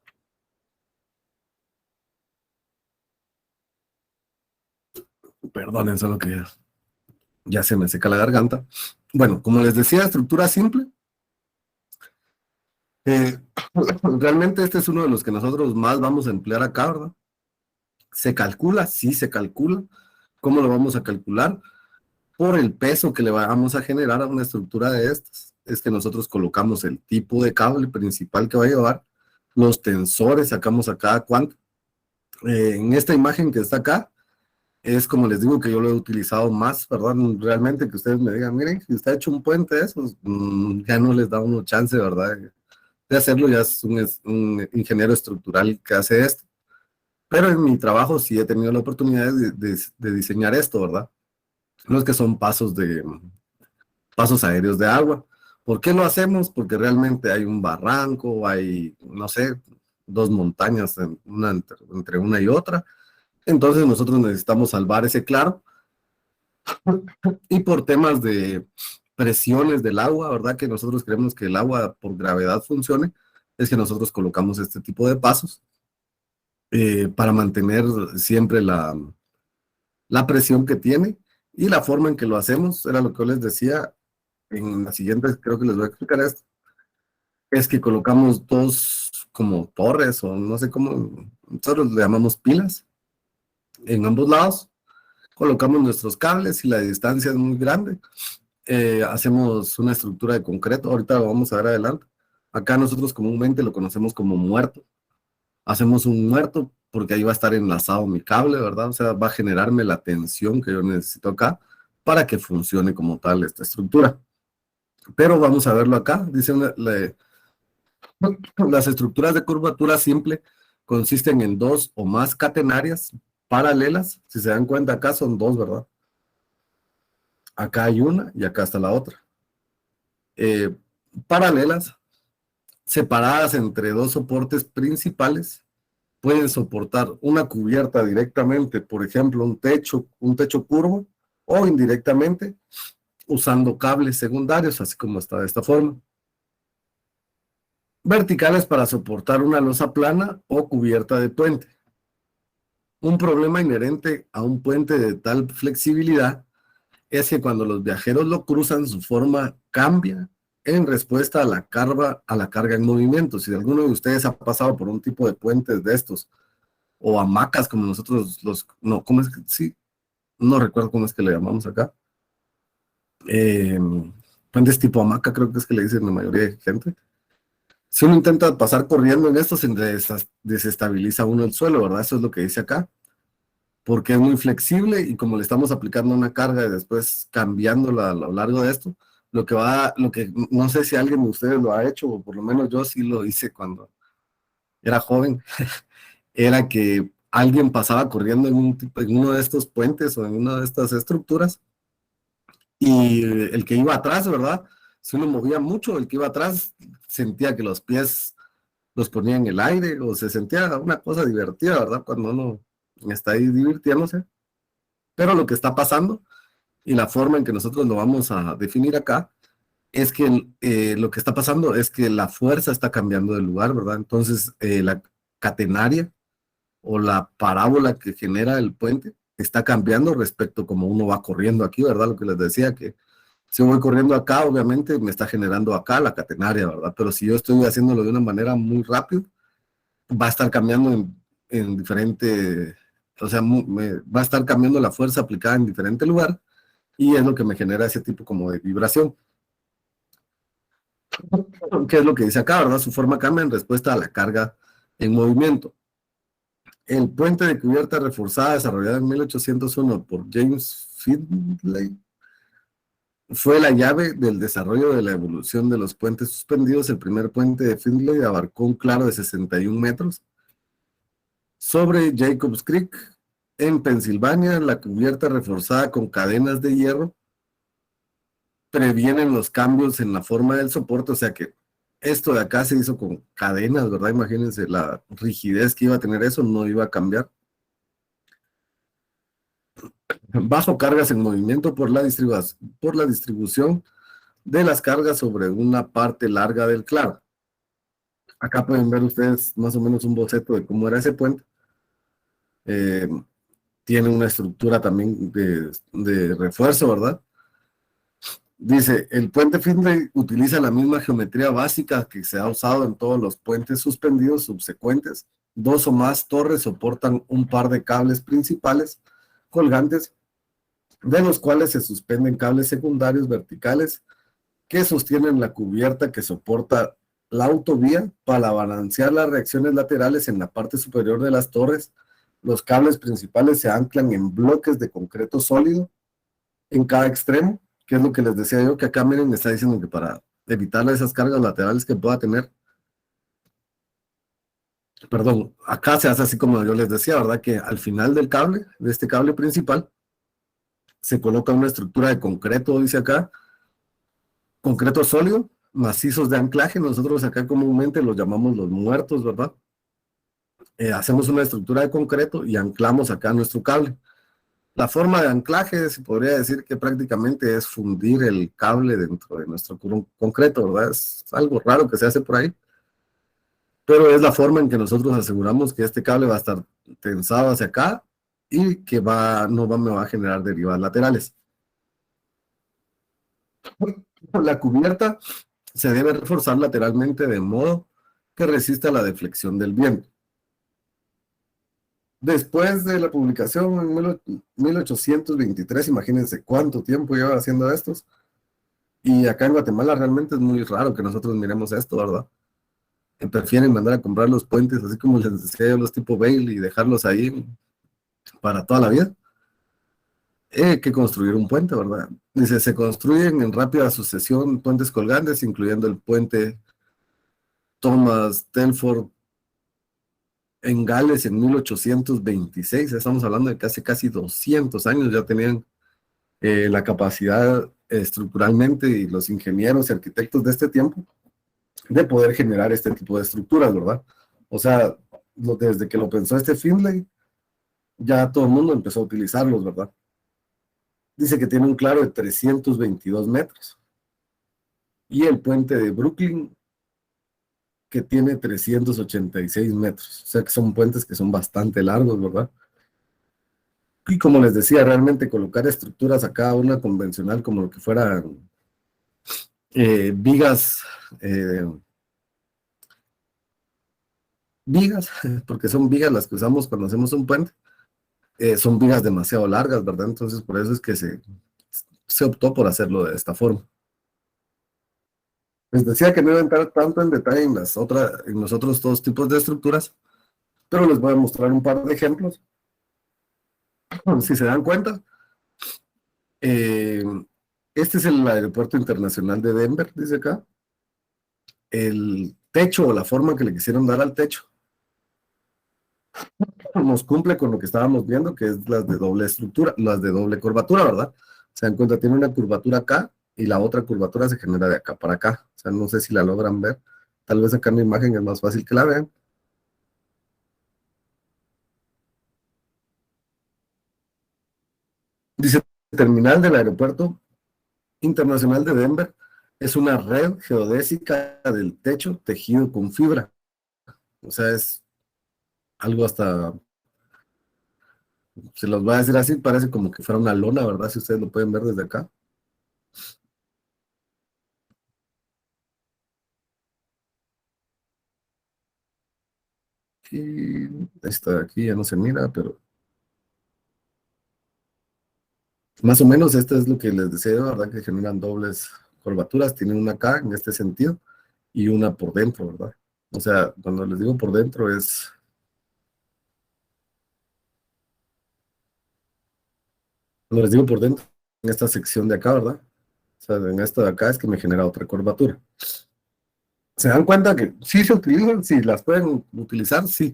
Perdonen, solo que ya se me seca la garganta. Bueno, como les decía, estructura simple. Eh, realmente este es uno de los que nosotros más vamos a emplear acá, ¿verdad? Se calcula, sí se calcula. ¿Cómo lo vamos a calcular? Por el peso que le vamos a generar a una estructura de estas. Es que nosotros colocamos el tipo de cable principal que va a llevar, los tensores, sacamos a cada cuánto. En esta imagen que está acá, es como les digo que yo lo he utilizado más, ¿verdad? Realmente que ustedes me digan, miren, si usted ha hecho un puente de esos, ya no les da uno chance, ¿verdad? De hacerlo, ya es un ingeniero estructural que hace esto. Pero en mi trabajo sí he tenido la oportunidad de diseñar esto, ¿verdad? Los que son pasos aéreos de agua. ¿Por qué lo hacemos? Porque realmente hay un barranco, hay, no sé, dos montañas entre una y otra. Entonces nosotros necesitamos salvar ese claro y por temas de presiones del agua, ¿verdad? Que nosotros creemos que el agua por gravedad funcione, es que nosotros colocamos este tipo de pasos para mantener siempre la presión que tiene y la forma en que lo hacemos, era lo que yo les decía, en la siguiente creo que les voy a explicar esto, es que colocamos dos como torres o no sé cómo, nosotros le llamamos pilas en ambos lados, colocamos nuestros cables y la distancia es muy grande, hacemos una estructura de concreto, ahorita lo vamos a ver adelante, acá nosotros comúnmente lo conocemos como muerto, hacemos un muerto porque ahí va a estar enlazado mi cable, ¿verdad? O sea, va a generarme la tensión que yo necesito acá para que funcione como tal esta estructura. Pero vamos a verlo acá, dice las estructuras de curvatura simple consisten en dos o más catenarias paralelas, si se dan cuenta acá son dos, ¿verdad? Acá hay una y acá está la otra. Eh, Paralelas, separadas entre dos soportes principales, pueden soportar una cubierta directamente, por ejemplo, un techo curvo, o indirectamente usando cables secundarios, así como está de esta forma. Verticales para soportar una losa plana o cubierta de puente. Un problema inherente a un puente de tal flexibilidad es que cuando los viajeros lo cruzan, su forma cambia en respuesta a la carga en movimiento. Si alguno de ustedes ha pasado por un tipo de puentes de estos, o hamacas como nosotros no, ¿cómo es que? Sí, no recuerdo cómo es que le llamamos acá. Eh, Puentes tipo hamaca creo que es que le dicen la mayoría de gente. Si uno intenta pasar corriendo en esto, se desestabiliza uno el suelo, ¿verdad? Eso es lo que dice acá, porque es muy flexible y como le estamos aplicando una carga y después cambiándola a lo largo de esto, no sé si alguien de ustedes lo ha hecho, o por lo menos yo sí lo hice cuando era joven, era que alguien pasaba corriendo en uno de estos puentes o en una de estas estructuras y el que iba atrás, ¿verdad? Si uno movía mucho, el que iba atrás sentía que los pies los ponía en el aire o se sentía una cosa divertida, ¿verdad? Cuando uno está ahí divirtiéndose. Pero lo que está pasando y la forma en que nosotros lo vamos a definir acá es que lo que está pasando es que la fuerza está cambiando de lugar, ¿verdad? Entonces, la catenaria o la parábola que genera el puente está cambiando respecto a cómo uno va corriendo aquí, ¿verdad? Lo que les decía, que si voy corriendo acá, obviamente me está generando acá la catenaria, ¿verdad? Pero si yo estoy haciéndolo de una manera muy rápida, va a estar cambiando en diferente, o sea, va a estar cambiando la fuerza aplicada en diferente lugar y es lo que me genera ese tipo como de vibración. ¿Qué es lo que dice acá, verdad? Su forma cambia en respuesta a la carga en movimiento. El puente de cubierta reforzada desarrollado en 1801 por James Findlay fue la llave del desarrollo de la evolución de los puentes suspendidos. El primer puente de Findlay abarcó un claro de 61 metros sobre Jacobs Creek en Pensilvania. La cubierta reforzada con cadenas de hierro previenen los cambios en la forma del soporte, o sea que esto de acá se hizo con cadenas, ¿verdad? Imagínense la rigidez que iba a tener eso, no iba a cambiar. Bajo cargas en movimiento por la distribución de las cargas sobre una parte larga del claro. Acá pueden ver ustedes más o menos un boceto de cómo era ese puente. Eh, Tiene una estructura también de refuerzo, ¿verdad? Dice, el puente Findlay utiliza la misma geometría básica que se ha usado en todos los puentes suspendidos subsecuentes. Dos o más torres soportan un par de cables principales colgantes, de los cuales se suspenden cables secundarios verticales que sostienen la cubierta que soporta la autovía para balancear las reacciones laterales en la parte superior de las torres Los cables principales se anclan en bloques de concreto sólido en cada extremo, que es lo que les decía yo, que acá miren, me está diciendo que para evitar esas cargas laterales que pueda tener, perdón, acá se hace así como yo les decía, ¿verdad? Que al final del cable, de este cable principal, se coloca una estructura de concreto, dice acá, concreto sólido, macizos de anclaje, nosotros acá comúnmente los llamamos los muertos, ¿verdad? Hacemos una estructura de concreto y anclamos acá nuestro cable. La forma de anclaje se podría decir que prácticamente es fundir el cable dentro de nuestro concreto, ¿verdad? Es algo raro que se hace por ahí, pero es la forma en que nosotros aseguramos que este cable va a estar tensado hacia acá y que no me va a generar derivadas laterales. La cubierta se debe reforzar lateralmente de modo que resista la deflexión del viento. Después de la publicación en 1823, imagínense cuánto tiempo lleva haciendo estos. Y acá en Guatemala realmente es muy raro que nosotros miremos esto, ¿verdad? Que prefieren mandar a comprar los puentes, así como les decía yo, los tipo Bale, y dejarlos ahí para toda la vida, que construir un puente, ¿verdad? Dice, se construyen en rápida sucesión puentes colgantes, incluyendo el puente Thomas Telford en Gales en 1826. Estamos hablando de casi 200 años, ya tenían la capacidad estructuralmente, y los ingenieros y arquitectos de este tiempo, de poder generar este tipo de estructuras, ¿verdad? O sea, desde que lo pensó este Findlay, ya todo el mundo empezó a utilizarlos, ¿verdad? Dice que tiene un claro de 322 metros. Y el puente de Brooklyn, que tiene 386 metros. O sea que son puentes que son bastante largos, ¿verdad? Y como les decía, realmente colocar estructuras acá, una convencional como lo que fueran vigas, vigas, porque son vigas las que usamos cuando hacemos un puente, son vigas demasiado largas, ¿verdad? Entonces por eso es que se optó por hacerlo de esta forma. Les decía que no iba a entrar tanto en detalle en los otros dos tipos de estructuras, pero les voy a mostrar un par de ejemplos. Si se dan cuenta, eh, este es el aeropuerto internacional de Denver, dice acá. El techo, o la forma que le quisieron dar al techo, nos cumple con lo que estábamos viendo, que es las de doble estructura, las de doble curvatura, ¿verdad? Se dan cuenta, tiene una curvatura acá y la otra curvatura se genera de acá para acá. O sea, no sé si la logran ver. Tal vez acá en la imagen es más fácil que la vean. Dice, terminal del aeropuerto internacional de Denver es una red geodésica del techo tejido con fibra. O sea, es algo hasta, se los voy a decir así, parece como que fuera una lona, ¿verdad? Si ustedes lo pueden ver desde acá. Y esta de aquí ya no se mira, pero más o menos esto es lo que les decía, ¿verdad? Que generan dobles curvaturas, tienen una acá en este sentido y una por dentro, ¿verdad? O sea, cuando les digo por dentro cuando les digo por dentro, en esta sección de acá, ¿verdad? O sea, en esta de acá es que me genera otra curvatura. ¿Se dan cuenta que sí se utilizan? Sí, las pueden utilizar, sí,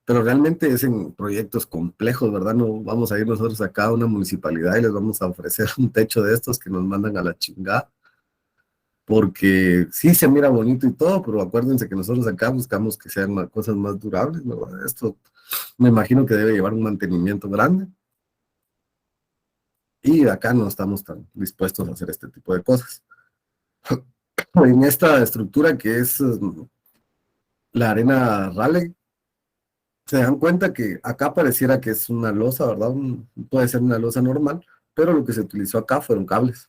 pero realmente es en proyectos complejos, ¿verdad? No vamos a ir nosotros acá a una municipalidad y les vamos a ofrecer un techo de estos que nos mandan a la chingada, porque sí se mira bonito y todo, pero acuérdense que nosotros acá buscamos que sean cosas más durables, ¿verdad? Esto me imagino que debe llevar un mantenimiento grande, y acá no estamos tan dispuestos a hacer este tipo de cosas. En esta estructura que es la arena Raleigh, se dan cuenta que acá pareciera que es una losa, ¿verdad? Puede ser una losa normal, pero lo que se utilizó acá fueron cables.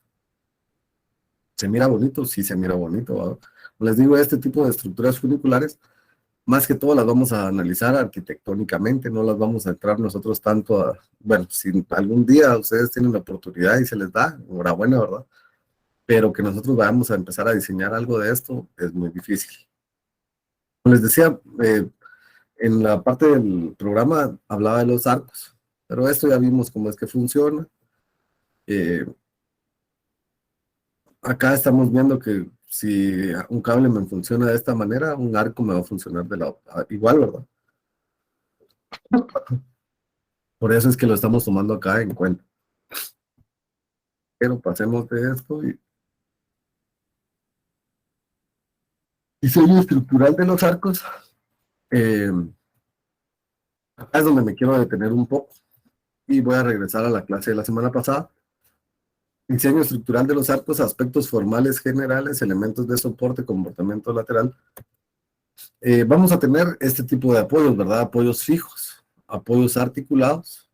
¿Se mira bonito? Sí, se mira bonito, ¿verdad? Les digo, este tipo de estructuras funiculares, más que todo las vamos a analizar arquitectónicamente, no las vamos a entrar nosotros tanto bueno, si algún día ustedes tienen la oportunidad y se les da, enhorabuena, ¿verdad? Pero que nosotros vayamos a empezar a diseñar algo de esto es muy difícil. Como les decía, En la parte del programa hablaba de los arcos, pero esto ya vimos cómo es que funciona. Eh, Acá estamos viendo que si un cable me funciona de esta manera, un arco me va a funcionar igual, ¿verdad? Por eso es que lo estamos tomando acá en cuenta. Pero pasemos de esto y diseño estructural de los arcos. Eh, Acá es donde me quiero detener un poco y voy a regresar a la clase de la semana pasada. Diseño estructural de los arcos, aspectos formales generales, elementos de soporte, comportamiento lateral. Vamos a tener este tipo de apoyos, ¿verdad? Apoyos fijos, apoyos articulados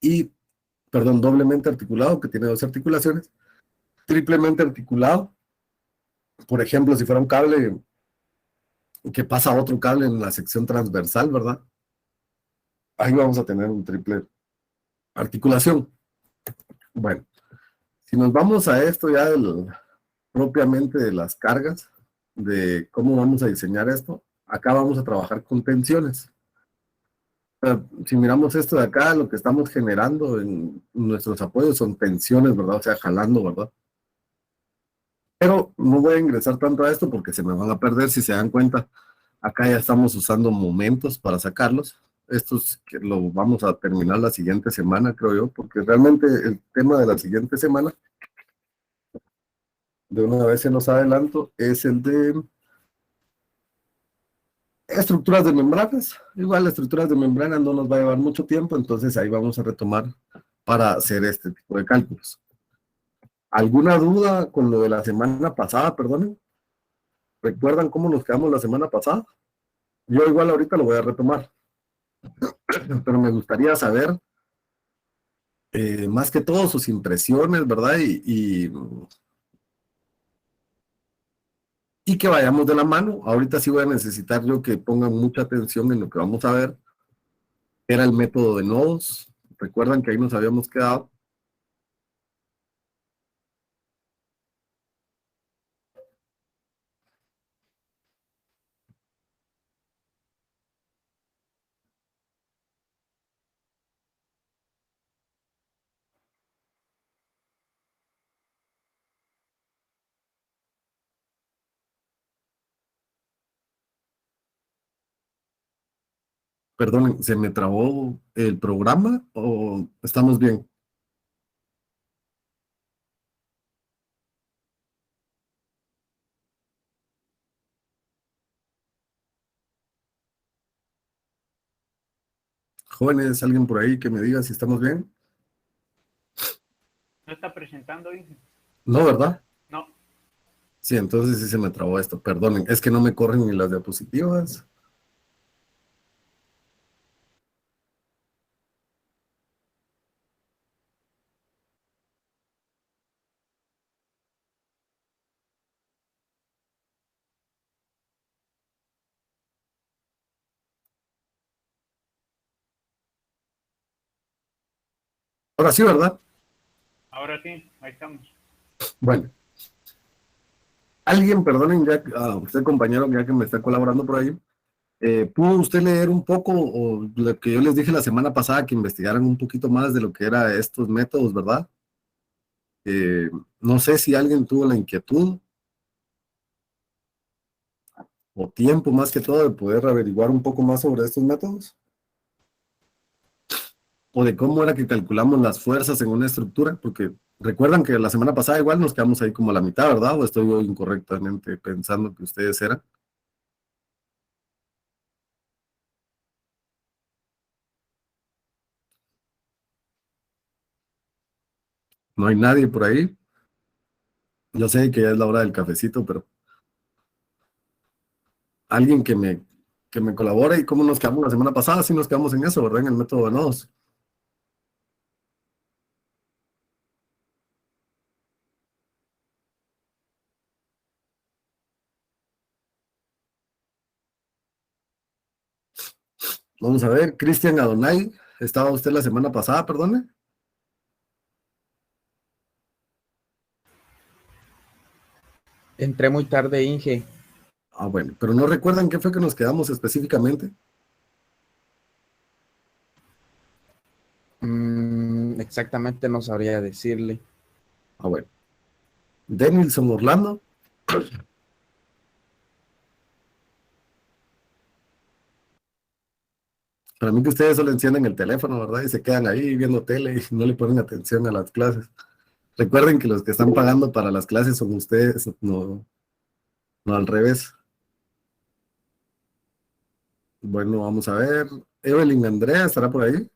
y, perdón, doblemente articulado, que tiene dos articulaciones, triplemente articulado. Por ejemplo, si fuera un cable que pasa a otro cable en la sección transversal, ¿verdad? Ahí vamos a tener un triple articulación. Bueno, si nos vamos a esto ya propiamente de las cargas, de cómo vamos a diseñar esto, acá vamos a trabajar con tensiones. Si miramos esto de acá, lo que estamos generando en nuestros apoyos son tensiones, ¿verdad? O sea, jalando, ¿verdad? Pero no voy a ingresar tanto a esto porque se me van a perder. Si se dan cuenta, acá ya estamos usando momentos para sacarlos. Estos que lo vamos a terminar la siguiente semana, creo yo, porque realmente el tema de la siguiente semana, de una vez se los adelanto, es el de estructuras de membranas. Igual estructuras de membranas no nos va a llevar mucho tiempo, entonces ahí vamos a retomar para hacer este tipo de cálculos. ¿Alguna duda con lo de la semana pasada, perdonen? ¿Recuerdan cómo nos quedamos la semana pasada? Yo igual ahorita lo voy a retomar, pero me gustaría saber más que todo sus impresiones, ¿verdad? Y que vayamos de la mano. Ahorita sí voy a necesitar yo que pongan mucha atención en lo que vamos a ver. Era el método de nodos. Recuerdan que ahí nos habíamos quedado. Perdonen, ¿se me trabó el programa o estamos bien? Jóvenes, alguien por ahí que me diga si estamos bien. ¿No está presentando, hijo? No, ¿verdad? No. Sí, entonces sí se me trabó esto. Perdonen, es que no me corren ni las diapositivas. Ahora sí, ¿verdad? Ahora sí, ahí estamos. Bueno, alguien, perdonen, ya, usted compañero, ya que me está colaborando por ahí, ¿pudo usted leer un poco o lo que yo les dije la semana pasada, que investigaran un poquito más de lo que eran estos métodos, ¿verdad? No sé si alguien tuvo la inquietud o tiempo más que todo de poder averiguar un poco más sobre estos métodos o de cómo era que calculamos las fuerzas en una estructura, porque recuerdan que la semana pasada igual nos quedamos ahí como a la mitad, ¿verdad? ¿O estoy yo incorrectamente pensando que ustedes eran? No hay nadie por ahí. Yo sé que ya es la hora del cafecito, pero alguien que me colabore y cómo nos quedamos la semana pasada, sí nos quedamos en eso, ¿verdad? En el método de nodos. Vamos a ver, Cristian Adonai, ¿estaba usted la semana pasada, perdone? Entré muy tarde, Inge. Ah, bueno, pero no recuerdan qué fue que nos quedamos específicamente. Exactamente no sabría decirle. Ah, bueno. Denilson Orlando. Para mí que ustedes solo encienden el teléfono, ¿verdad? Y se quedan ahí viendo tele y no le ponen atención a las clases. Recuerden que los que están pagando para las clases son ustedes, no, no al revés. Bueno, vamos a ver. Evelyn Andrea, ¿estará por ahí?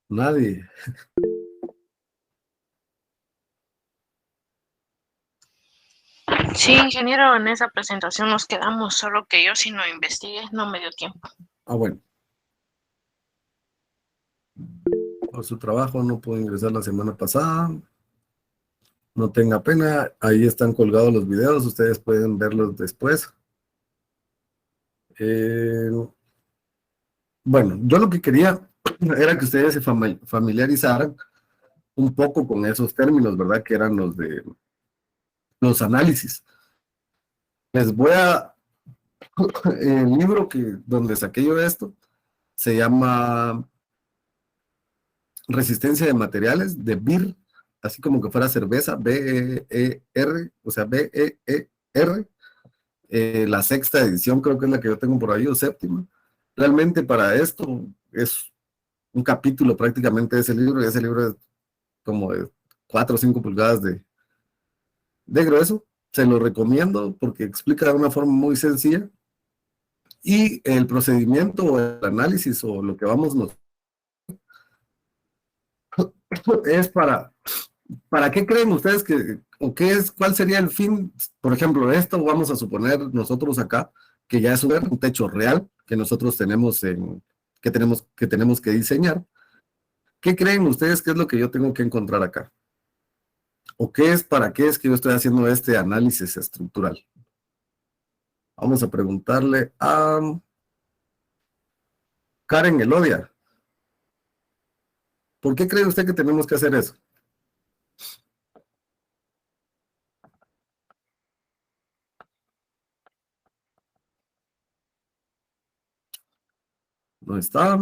Nadie. Sí, ingeniero, en esa presentación nos quedamos, solo que yo si no investigué no me dio tiempo. Ah, bueno. Por su trabajo no pudo ingresar la semana pasada. No tenga pena, ahí están colgados los videos, ustedes pueden verlos después. Bueno, yo lo que quería era que ustedes se familiarizaran un poco con esos términos, ¿verdad? Que eran los de los análisis. Les voy a... El libro donde saqué yo esto se llama Resistencia de Materiales, de BIR, así como que fuera cerveza, B-E-E-R, o sea, B-E-E-R. La sexta edición creo que es la que yo tengo por ahí, o séptima. Realmente para esto es un capítulo prácticamente de ese libro, y ese libro es como de 4 o 5 pulgadas de grueso. Se lo recomiendo porque explica de una forma muy sencilla y el procedimiento o el análisis o lo que vamos es ¿para qué creen ustedes o cuál sería el fin? Por ejemplo, esto vamos a suponer nosotros acá, que ya es un techo real que nosotros tenemos que diseñar. ¿Qué creen ustedes que es lo que yo tengo que encontrar acá? ¿O para qué es que yo estoy haciendo este análisis estructural? Vamos a preguntarle a Karen Elodia. ¿Por qué cree usted que tenemos que hacer eso? ¿No está?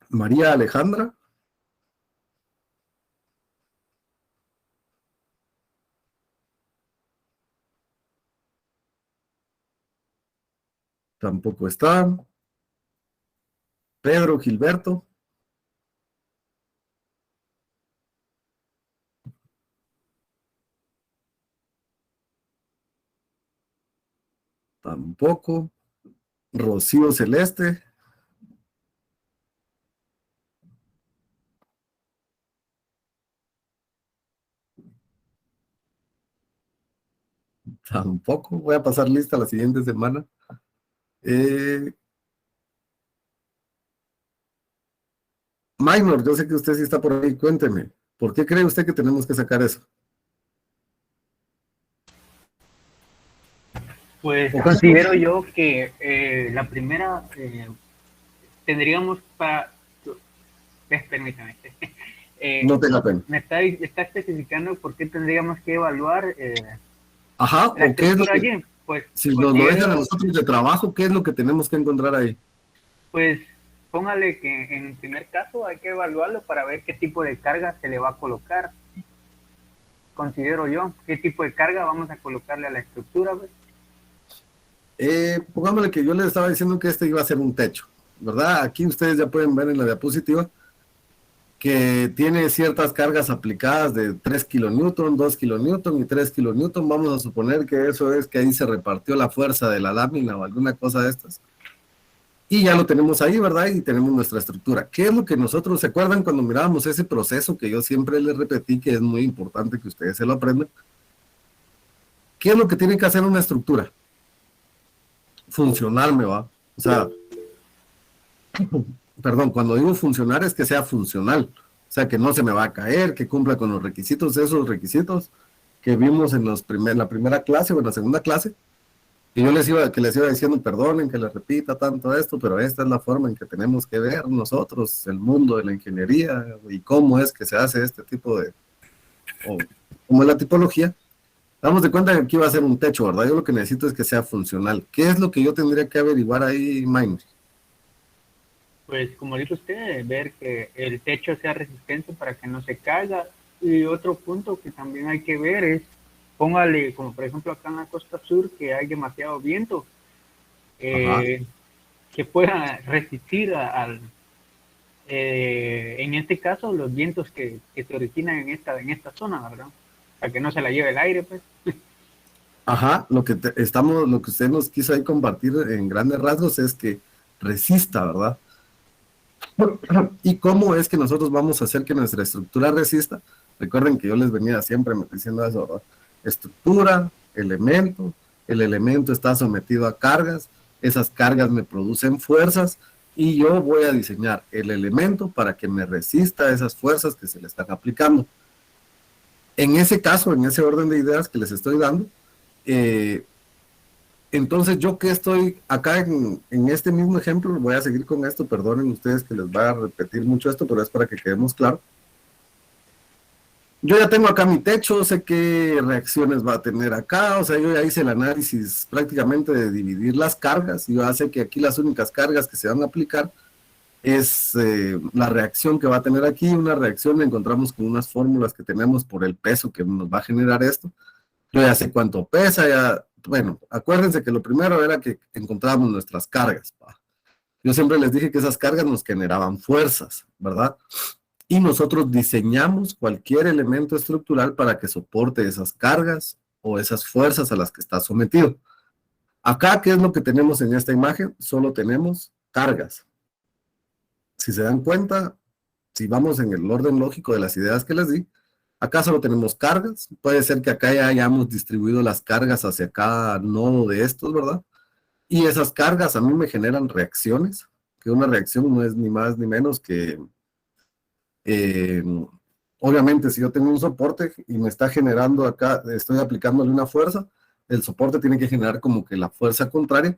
María Alejandra. Tampoco está. Pedro Gilberto. Tampoco. Rocío Celeste. Tampoco. Voy a pasar lista la siguiente semana. Minor, yo sé que usted sí está por ahí. Cuénteme. ¿Por qué cree usted que tenemos que sacar eso? Pues considero yo que la primera tendríamos para... Permítame. No tenga pena. Me está especificando por qué tendríamos que evaluar Ajá, la ¿o qué es lo estructura que, allí. Pues, si nos lo dejan a nosotros de trabajo, qué es lo que tenemos que encontrar ahí? Pues póngale que en el primer caso hay que evaluarlo para ver qué tipo de carga se le va a colocar. Considero yo, qué tipo de carga vamos a colocarle a la estructura. Pues. Pongámosle que yo les estaba diciendo que este iba a ser un techo, ¿verdad? Aquí ustedes ya pueden ver en la diapositiva que tiene ciertas cargas aplicadas de 3 kilonewton, 2 kilonewton y 3 kilonewton. Vamos a suponer que eso es que ahí se repartió la fuerza de la lámina o alguna cosa de estas. Y ya lo tenemos ahí, ¿verdad? Y tenemos nuestra estructura. ¿Qué es lo que nosotros, se acuerdan cuando mirábamos ese proceso que yo siempre les repetí que es muy importante que ustedes se lo aprendan? ¿Qué es lo que tiene que hacer una estructura? Funcionar, me va. O sea, perdón, cuando digo funcionar es que sea funcional. O sea, que no se me va a caer, que cumpla con los requisitos, esos requisitos que vimos en la primera clase o en la segunda clase. Y yo que les iba diciendo, perdonen que les repita tanto esto, pero esta es la forma en que tenemos que ver nosotros el mundo de la ingeniería y cómo es que se hace este tipo de, o cómo es la tipología. Damos de cuenta que aquí va a ser un techo, ¿verdad? Yo lo que necesito es que sea funcional. ¿Qué es lo que yo tendría que averiguar ahí, Maynor? Pues como dice usted, ver que el techo sea resistente para que no se caiga. Y otro punto que también hay que ver es, póngale, como por ejemplo acá en la costa sur, que hay demasiado viento, que pueda resistir en este caso, los vientos que se originan en esta zona, ¿verdad? Para que no se la lleve el aire, pues. Ajá, lo que usted nos quiso ahí compartir en grandes rasgos es que resista, ¿verdad? ¿Y cómo es que nosotros vamos a hacer que nuestra estructura resista? Recuerden que yo les venía siempre diciendo eso, ¿verdad? Estructura, elemento, el elemento está sometido a cargas, esas cargas me producen fuerzas y yo voy a diseñar el elemento para que me resista a esas fuerzas que se le están aplicando. En ese caso, en ese orden de ideas que les estoy dando, entonces yo que estoy acá en este mismo ejemplo, voy a seguir con esto, perdonen ustedes que les va a repetir mucho esto, pero es para que quedemos claros. Yo ya tengo acá mi techo, sé qué reacciones va a tener acá, o sea, yo ya hice el análisis prácticamente de dividir las cargas, y yo ya sé que aquí las únicas cargas que se van a aplicar es la reacción que va a tener aquí, una reacción la encontramos con unas fórmulas que tenemos por el peso que nos va a generar esto. Yo ya sé cuánto pesa, ya, bueno, acuérdense que lo primero era que encontrábamos nuestras cargas. Yo siempre les dije que esas cargas nos generaban fuerzas, ¿verdad? Y nosotros diseñamos cualquier elemento estructural para que soporte esas cargas o esas fuerzas a las que está sometido. Acá, ¿qué es lo que tenemos en esta imagen? Solo tenemos cargas. Si se dan cuenta, si vamos en el orden lógico de las ideas que les di, acá solo tenemos cargas. Puede ser que acá ya hayamos distribuido las cargas hacia cada nodo de estos, ¿verdad? Y esas cargas a mí me generan reacciones, que una reacción no es ni más ni menos que, obviamente, si yo tengo un soporte y me está generando acá, estoy aplicándole una fuerza, el soporte tiene que generar como que la fuerza contraria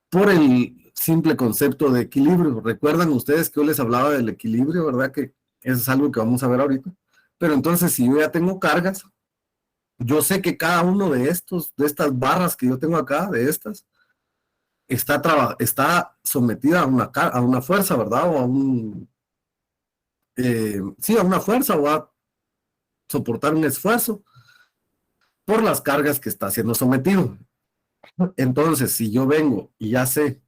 por el simple concepto de equilibrio. Recuerdan ustedes que yo les hablaba del equilibrio, ¿verdad? Que eso es algo que vamos a ver ahorita. Pero entonces, si yo ya tengo cargas, yo sé que cada uno de estas barras que yo tengo acá, de estas, está sometida a una fuerza, ¿verdad? O a sí, a una fuerza, o va a soportar un esfuerzo por las cargas que está siendo sometido. Entonces, si yo vengo y ya sé,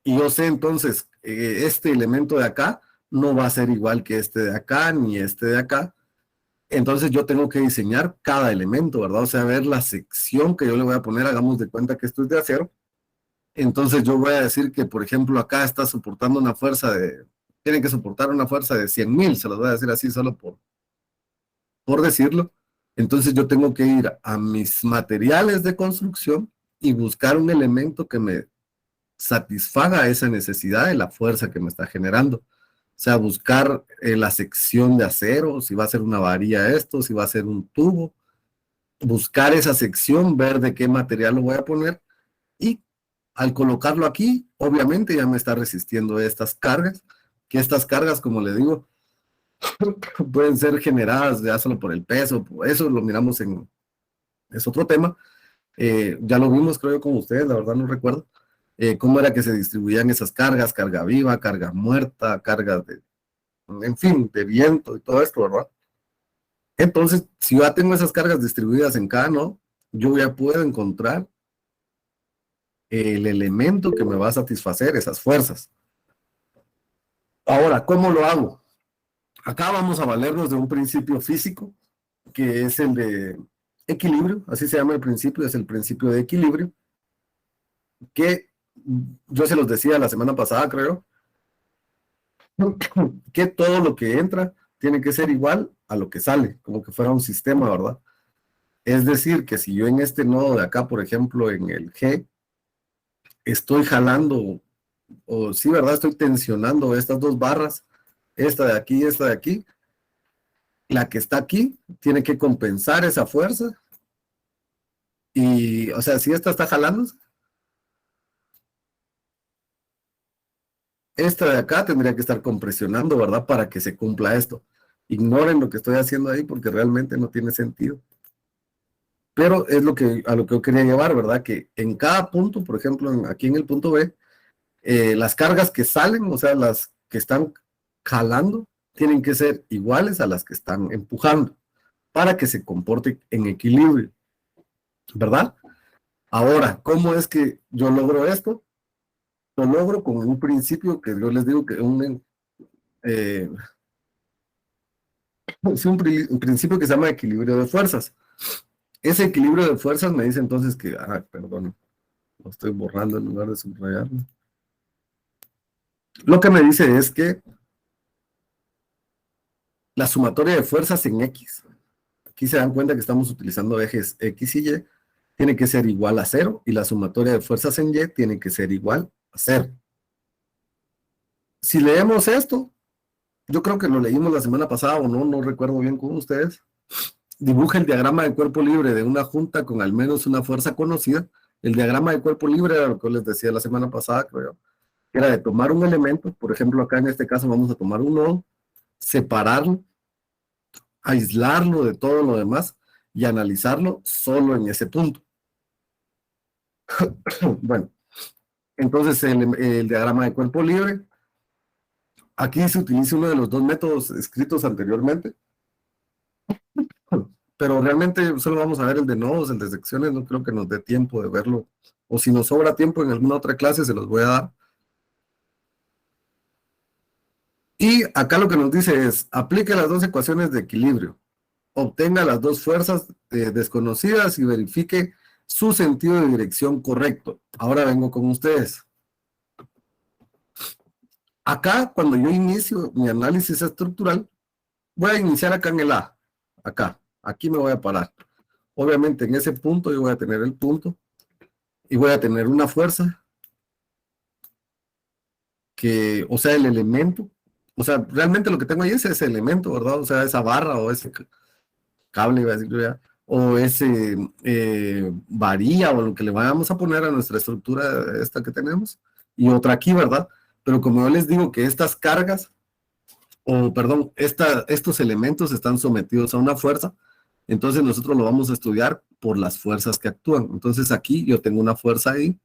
y yo sé entonces, este elemento de acá no va a ser igual que este de acá, ni este de acá, entonces yo tengo que diseñar cada elemento, ¿verdad? O sea, ver la sección que yo le voy a poner, hagamos de cuenta que esto es de acero. Entonces yo voy a decir que, por ejemplo, acá está soportando una fuerza tiene que soportar una fuerza de 100,000, se los voy a decir así solo por decirlo. Entonces yo tengo que ir a mis materiales de construcción y buscar un elemento que me satisfaga esa necesidad de la fuerza que me está generando. O sea, buscar la sección de acero, si va a ser una varilla esto, si va a ser un tubo, buscar esa sección, ver de qué material lo voy a poner y al colocarlo aquí, obviamente ya me está resistiendo estas cargas, que estas cargas, como le digo, pueden ser generadas ya solo por el peso, eso lo miramos es otro tema, ya lo vimos creo yo con ustedes, la verdad no recuerdo, cómo era que se distribuían esas cargas, carga viva, carga muerta, cargas en fin, de viento y todo esto, ¿verdad? Entonces, si yo ya tengo esas cargas distribuidas en cada nodo, yo ya puedo encontrar el elemento que me va a satisfacer esas fuerzas. Ahora, ¿cómo lo hago? Acá vamos a valernos de un principio físico, que es el de equilibrio, así se llama el principio, es el principio de equilibrio, que yo se los decía la semana pasada, creo, que todo lo que entra tiene que ser igual a lo que sale, como que fuera un sistema, ¿verdad? Es decir, que si yo en este nodo de acá, por ejemplo, en el G, estoy jalando, o sí, ¿verdad? Estoy tensionando estas dos barras, esta de aquí y esta de aquí, la que está aquí tiene que compensar esa fuerza Y, o sea, si esta está jalando, esta de acá tendría que estar compresionando, ¿verdad? Para que se cumpla esto. Ignoren lo que estoy haciendo ahí porque realmente no tiene sentido. Pero es a lo que yo quería llevar, ¿verdad? Que en cada punto, por ejemplo, aquí en el punto B, las cargas que salen, o sea, las que están jalando, tienen que ser iguales a las que están empujando para que se comporte en equilibrio, ¿verdad? Ahora, ¿cómo es que yo logro esto? Lo logro con un principio que yo les digo que es un principio que se llama equilibrio de fuerzas. Ese equilibrio de fuerzas me dice entonces que, perdón, lo estoy borrando en lugar de subrayarlo. Lo que me dice es que la sumatoria de fuerzas en X, aquí se dan cuenta que estamos utilizando ejes X y Y, tiene que ser igual a 0, y la sumatoria de fuerzas en Y tiene que ser igual a 0. Si leemos esto, yo creo que lo leímos la semana pasada o no recuerdo bien con ustedes, dibuja el diagrama de cuerpo libre de una junta con al menos una fuerza conocida. El diagrama de cuerpo libre era lo que les decía la semana pasada, creo, que era de tomar un elemento, por ejemplo, acá en este caso vamos a tomar un nodo, separarlo, aislarlo de todo lo demás y analizarlo solo en ese punto. Bueno, entonces el diagrama de cuerpo libre, aquí se utiliza uno de los dos métodos escritos anteriormente, pero realmente solo vamos a ver el de nodos, el de secciones, no creo que nos dé tiempo de verlo, o si nos sobra tiempo en alguna otra clase se los voy a dar. Y acá lo que nos dice es, aplique las dos ecuaciones de equilibrio, obtenga las dos fuerzas desconocidas y verifique su sentido de dirección correcto. Ahora vengo con ustedes. Acá, cuando yo inicio mi análisis estructural, voy a iniciar acá en el A, acá, aquí me voy a parar. Obviamente en ese punto yo voy a tener el punto y voy a tener una fuerza que, o sea, el elemento, o sea, realmente lo que tengo ahí es ese elemento, ¿verdad? O sea, esa barra o ese cable, iba a decir yo ya, o ese varilla o lo que le vayamos a poner a nuestra estructura esta que tenemos, y otra aquí, ¿verdad? Pero como yo les digo que estas cargas, o perdón, estos elementos están sometidos a una fuerza, entonces nosotros lo vamos a estudiar por las fuerzas que actúan. Entonces aquí yo tengo una fuerza ahí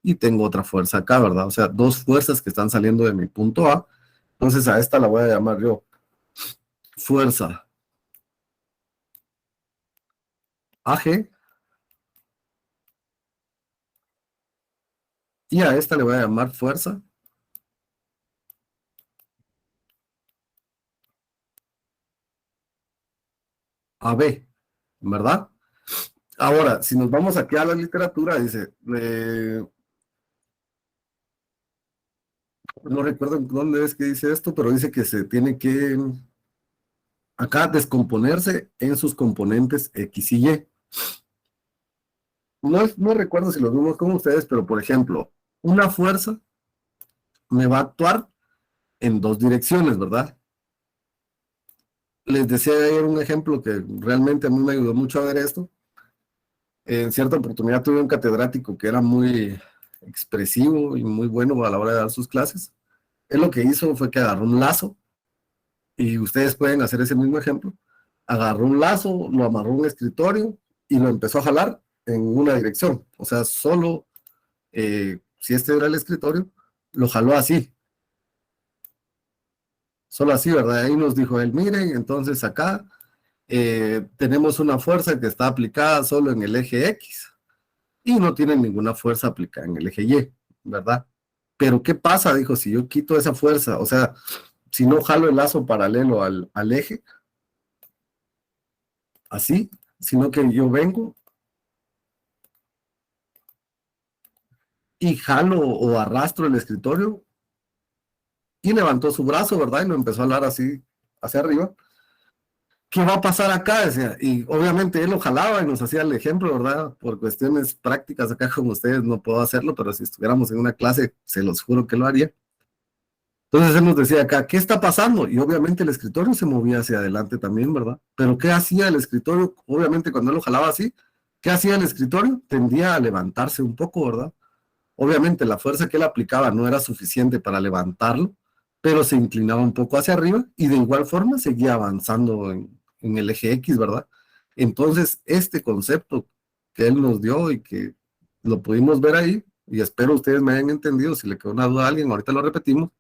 y tengo otra fuerza acá, ¿verdad? O sea, dos fuerzas que están saliendo de mi punto A. Entonces a esta la voy a llamar yo fuerza AG, y a esta le voy a llamar fuerza AB, ¿verdad? Ahora, si nos vamos aquí a la literatura, dice, no recuerdo dónde es que dice esto, pero dice que se tiene que acá descomponerse en sus componentes X y Y. No recuerdo si lo vimos con ustedes, pero por ejemplo, una fuerza me va a actuar en dos direcciones, ¿verdad? Les decía ayer un ejemplo que realmente a mí me ayudó mucho a ver esto. En cierta oportunidad tuve un catedrático que era muy expresivo y muy bueno a la hora de dar sus clases. Él lo que hizo fue que agarró un lazo, y ustedes pueden hacer ese mismo ejemplo. Agarró un lazo, lo amarró a un escritorio y lo empezó a jalar en una dirección. O sea, solo si este era el escritorio, lo jaló así. Solo así, ¿verdad? Ahí nos dijo él, miren, entonces acá tenemos una fuerza que está aplicada solo en el eje X y no tiene ninguna fuerza aplicada en el eje Y, ¿verdad? Pero ¿qué pasa? Dijo, si yo quito esa fuerza, o sea, si no jalo el lazo paralelo al eje, así, sino que yo vengo y jalo o arrastro el escritorio, y levantó su brazo, ¿verdad? Y lo empezó a jalar así hacia arriba. ¿Qué va a pasar acá? Decía, y obviamente él lo jalaba y nos hacía el ejemplo, ¿verdad? Por cuestiones prácticas acá con ustedes no puedo hacerlo, pero si estuviéramos en una clase, se los juro que lo haría. Entonces él nos decía acá, ¿qué está pasando? Y obviamente el escritorio se movía hacia adelante también, ¿verdad? Pero ¿qué hacía el escritorio? Obviamente cuando él lo jalaba así, ¿Qué hacía el escritorio? Tendía a levantarse un poco, ¿verdad? Obviamente la fuerza que él aplicaba no era suficiente para levantarlo, pero se inclinaba un poco hacia arriba y de igual forma seguía avanzando en el eje X, ¿verdad? Entonces, este concepto que él nos dio y que lo pudimos ver ahí, y espero ustedes me hayan entendido, si le quedó una duda a alguien, ahorita lo repetimos,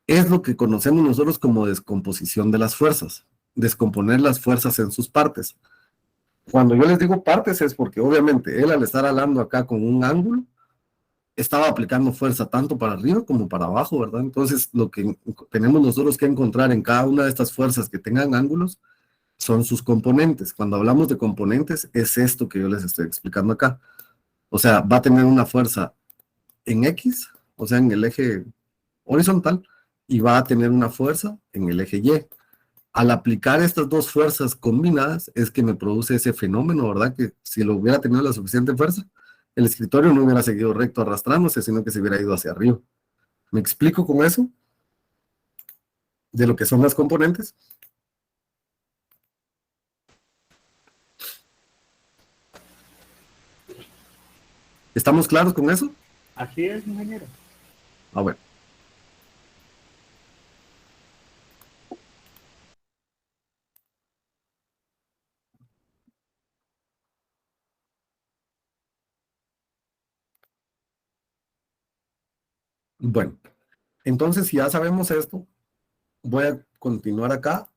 es lo que conocemos nosotros como descomposición de las fuerzas, descomponer las fuerzas en sus partes. Cuando yo les digo partes es porque obviamente él al estar hablando acá con un ángulo, estaba aplicando fuerza tanto para arriba como para abajo, ¿verdad? Entonces lo que tenemos nosotros que encontrar en cada una de estas fuerzas que tengan ángulos son sus componentes. Cuando hablamos de componentes es esto que yo les estoy explicando acá. O sea, va a tener una fuerza en X, o sea, en el eje horizontal, y va a tener una fuerza en el eje Y. Al aplicar estas dos fuerzas combinadas es que me produce ese fenómeno, ¿verdad? Que si lo hubiera tenido la suficiente fuerza, el escritorio no hubiera seguido recto arrastrándose, sino que se hubiera ido hacia arriba. ¿Me explico con eso? De lo que son las componentes. ¿Estamos claros con eso? Así es, ingeniero. Ah, bueno. Bueno, entonces si ya sabemos esto, voy a continuar acá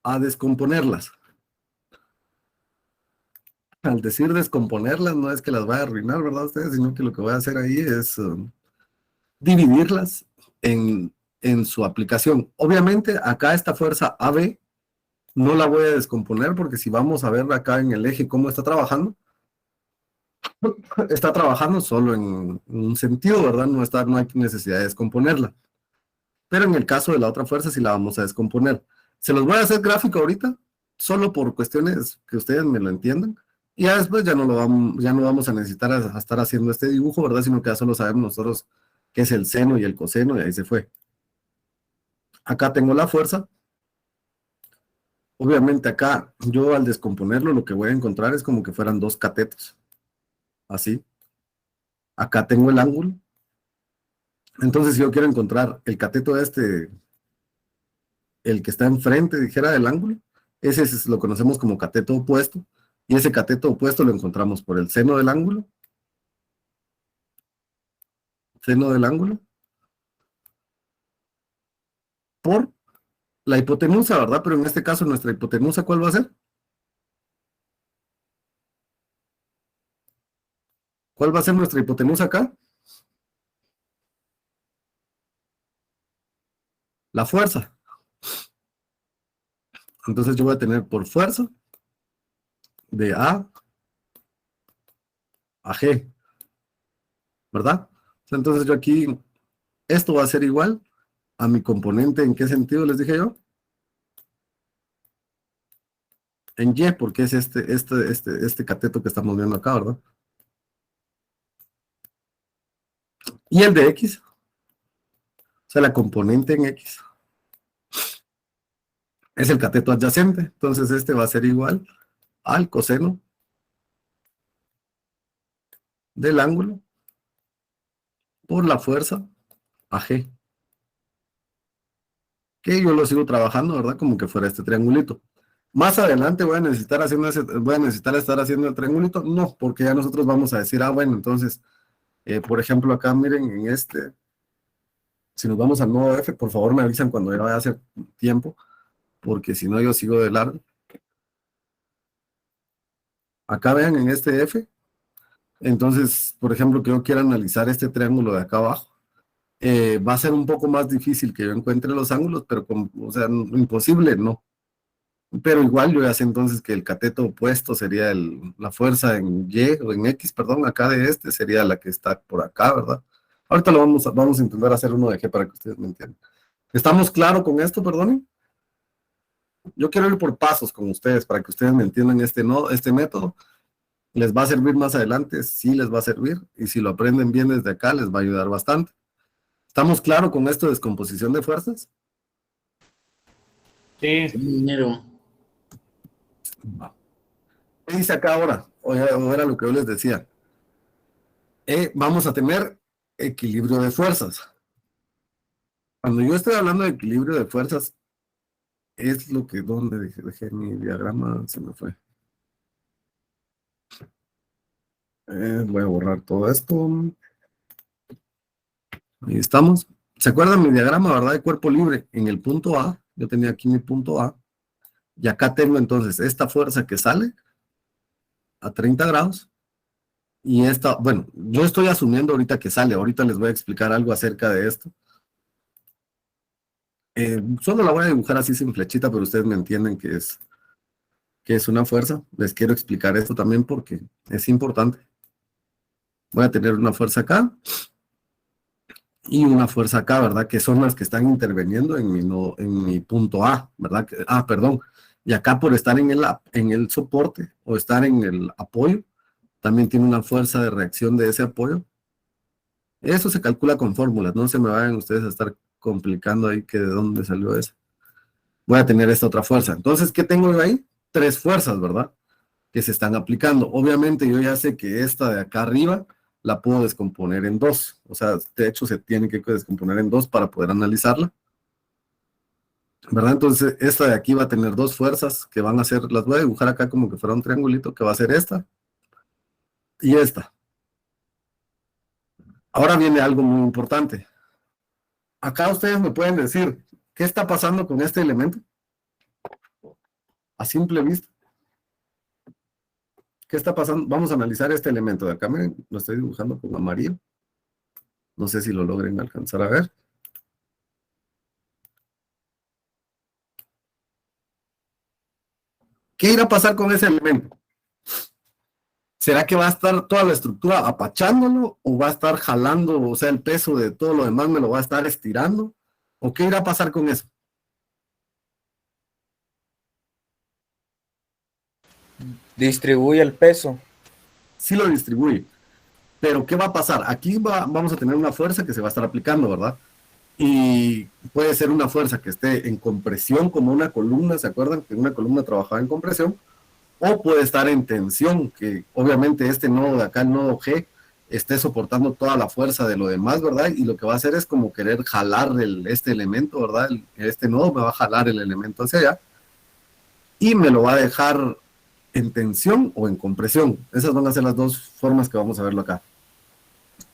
a descomponerlas. Al decir descomponerlas, no es que las vaya a arruinar, ¿verdad ustedes? Sino que lo que voy a hacer ahí es dividirlas en su aplicación. Obviamente, acá esta fuerza AB no la voy a descomponer porque si vamos a ver acá en el eje cómo está trabajando solo en un sentido, ¿verdad? No hay necesidad de descomponerla. Pero en el caso de la otra fuerza sí la vamos a descomponer. Se los voy a hacer gráfico ahorita, solo por cuestiones que ustedes me lo entiendan. Y ya después ya no vamos a necesitar a estar haciendo este dibujo, ¿verdad? Sino que ya solo sabemos nosotros qué es el seno y el coseno, y ahí se fue. Acá tengo la fuerza. Obviamente acá, yo al descomponerlo, lo que voy a encontrar es como que fueran dos catetos. Así. Acá tengo el ángulo. Entonces, si yo quiero encontrar el cateto este, el que está enfrente, dijera, del ángulo, lo conocemos como cateto opuesto. Y ese cateto opuesto lo encontramos por el seno del ángulo. Seno del ángulo. Por la hipotenusa, ¿verdad? Pero en este caso, nuestra hipotenusa, ¿cuál va a ser? ¿Cuál va a ser nuestra hipotenusa acá? La fuerza. Entonces yo voy a tener por fuerza de A a G, ¿verdad? Entonces yo aquí, esto va a ser igual a mi componente, ¿en qué sentido les dije yo? En Y, porque es este cateto que estamos viendo acá, ¿verdad? Y el de X, o sea, la componente en X, es el cateto adyacente. Entonces este va a ser igual al coseno del ángulo por la fuerza a G. Que yo lo sigo trabajando, ¿verdad? Como que fuera este triangulito. Más adelante voy a necesitar estar haciendo el triangulito. No, porque ya nosotros vamos a decir, bueno, entonces, por ejemplo, acá miren en este, si nos vamos al nodo F, por favor me avisan cuando ya vaya a hacer tiempo, porque si no yo sigo de largo. Acá vean en este F, entonces, por ejemplo, que yo quiera analizar este triángulo de acá abajo, va a ser un poco más difícil que yo encuentre los ángulos, pero, o sea, imposible, no. Pero igual yo ya sé entonces que el cateto opuesto sería la fuerza en Y, o en X, perdón, acá de este sería la que está por acá, ¿verdad? Ahorita vamos a intentar hacer uno de G para que ustedes me entiendan. ¿Estamos claros con esto, perdonen? Yo quiero ir por pasos con ustedes para que ustedes me entiendan este método. ¿Les va a servir más adelante? Sí, les va a servir. Y si lo aprenden bien desde acá, les va a ayudar bastante. ¿Estamos claros con esto de descomposición de fuerzas? Sí. Ingeniero. ¿Qué dice acá ahora? o era lo que yo les decía. Vamos a tener equilibrio de fuerzas. Cuando yo estoy hablando de equilibrio de fuerzas, es lo que, ¿dónde dejé mi diagrama? Se me fue. Voy a borrar todo esto. Ahí estamos. ¿Se acuerdan mi diagrama, verdad? De cuerpo libre. En el punto A, yo tenía aquí mi punto A. Y acá tengo entonces esta fuerza que sale a 30 grados. Y esta, bueno, yo estoy asumiendo ahorita que sale. Ahorita les voy a explicar algo acerca de esto. Solo la voy a dibujar así sin flechita, pero ustedes me entienden que es una fuerza. Les quiero explicar esto también porque es importante. Voy a tener una fuerza acá y una fuerza acá, ¿verdad? Que son las que están interviniendo en mi punto A, ¿verdad? Perdón. Y acá por estar en el soporte o estar en el apoyo, también tiene una fuerza de reacción de ese apoyo. Eso se calcula con fórmulas, no se me vayan ustedes a estar complicando ahí que de dónde salió eso. Voy a tener esta otra fuerza. Entonces, ¿qué tengo yo ahí? 3 fuerzas, ¿verdad? Que se están aplicando. Obviamente yo ya sé que esta de acá arriba la puedo descomponer en 2. O sea, de hecho se tiene que descomponer en 2 para poder analizarla. ¿Verdad? Entonces, esta de aquí va a tener 2 fuerzas que van a ser, las voy a dibujar acá como que fuera un triangulito, que va a ser esta y esta. Ahora viene algo muy importante. Acá ustedes me pueden decir, ¿qué está pasando con este elemento? A simple vista. ¿Qué está pasando? Vamos a analizar este elemento de acá. Miren, lo estoy dibujando con amarillo. No sé si lo logren alcanzar a ver. ¿Qué irá a pasar con ese elemento? ¿Será que va a estar toda la estructura apachándolo o va a estar jalando, o sea, el peso de todo lo demás me lo va a estar estirando? ¿O qué irá a pasar con eso? Distribuye el peso. Sí lo distribuye. Pero ¿qué va a pasar? Aquí vamos a tener una fuerza que se va a estar aplicando, ¿verdad? Y puede ser una fuerza que esté en compresión como una columna, ¿se acuerdan? Que una columna trabajaba en compresión. O puede estar en tensión, que obviamente este nodo de acá, el nodo G, esté soportando toda la fuerza de lo demás, ¿verdad? Y lo que va a hacer es como querer jalar este elemento, ¿verdad? Este nodo me va a jalar el elemento hacia allá y me lo va a dejar en tensión o en compresión. Esas van a ser las 2 formas que vamos a verlo acá.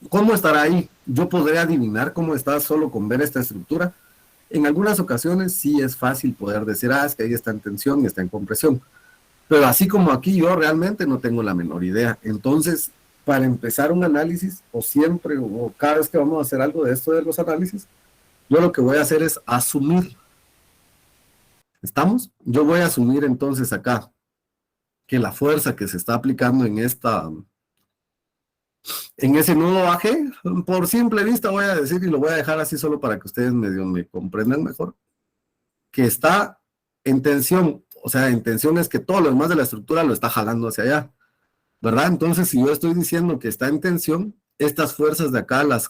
¿Cómo estará ahí? Yo podré adivinar cómo está solo con ver esta estructura. En algunas ocasiones sí es fácil poder decir, es que ahí está en tensión y está en compresión. Pero así como aquí yo realmente no tengo la menor idea. Entonces, para empezar un análisis, o siempre, o cada vez que vamos a hacer algo de esto de los análisis, yo lo que voy a hacer es asumir. ¿Estamos? Yo voy a asumir entonces acá que la fuerza que se está aplicando en ese nudo AG, por simple vista voy a decir, y lo voy a dejar así solo para que ustedes medio me comprendan mejor, que está en tensión. O sea, en tensión es que todo lo demás de la estructura lo está jalando hacia allá, ¿verdad? Entonces, si yo estoy diciendo que está en tensión, estas fuerzas de acá, las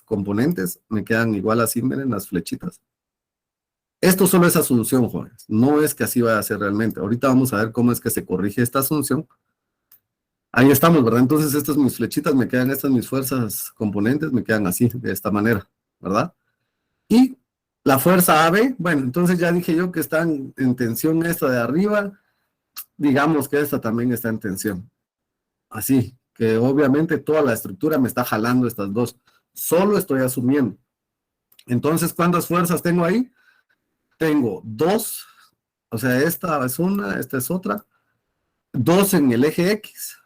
componentes, me quedan igual así, miren las flechitas. Esto solo es asunción, jóvenes. No es que así vaya a ser realmente. Ahorita vamos a ver cómo es que se corrige esta asunción. Ahí estamos, ¿verdad? Entonces, estas mis flechitas me quedan, estas mis fuerzas componentes me quedan así, de esta manera, ¿verdad? Y la fuerza AB, bueno, entonces ya dije yo que están en tensión esta de arriba, digamos que esta también está en tensión. Así, que obviamente toda la estructura me está jalando estas 2. Solo estoy asumiendo. Entonces, ¿cuántas fuerzas tengo ahí? Tengo 2, o sea, esta es una, esta es otra, 2 en el eje X.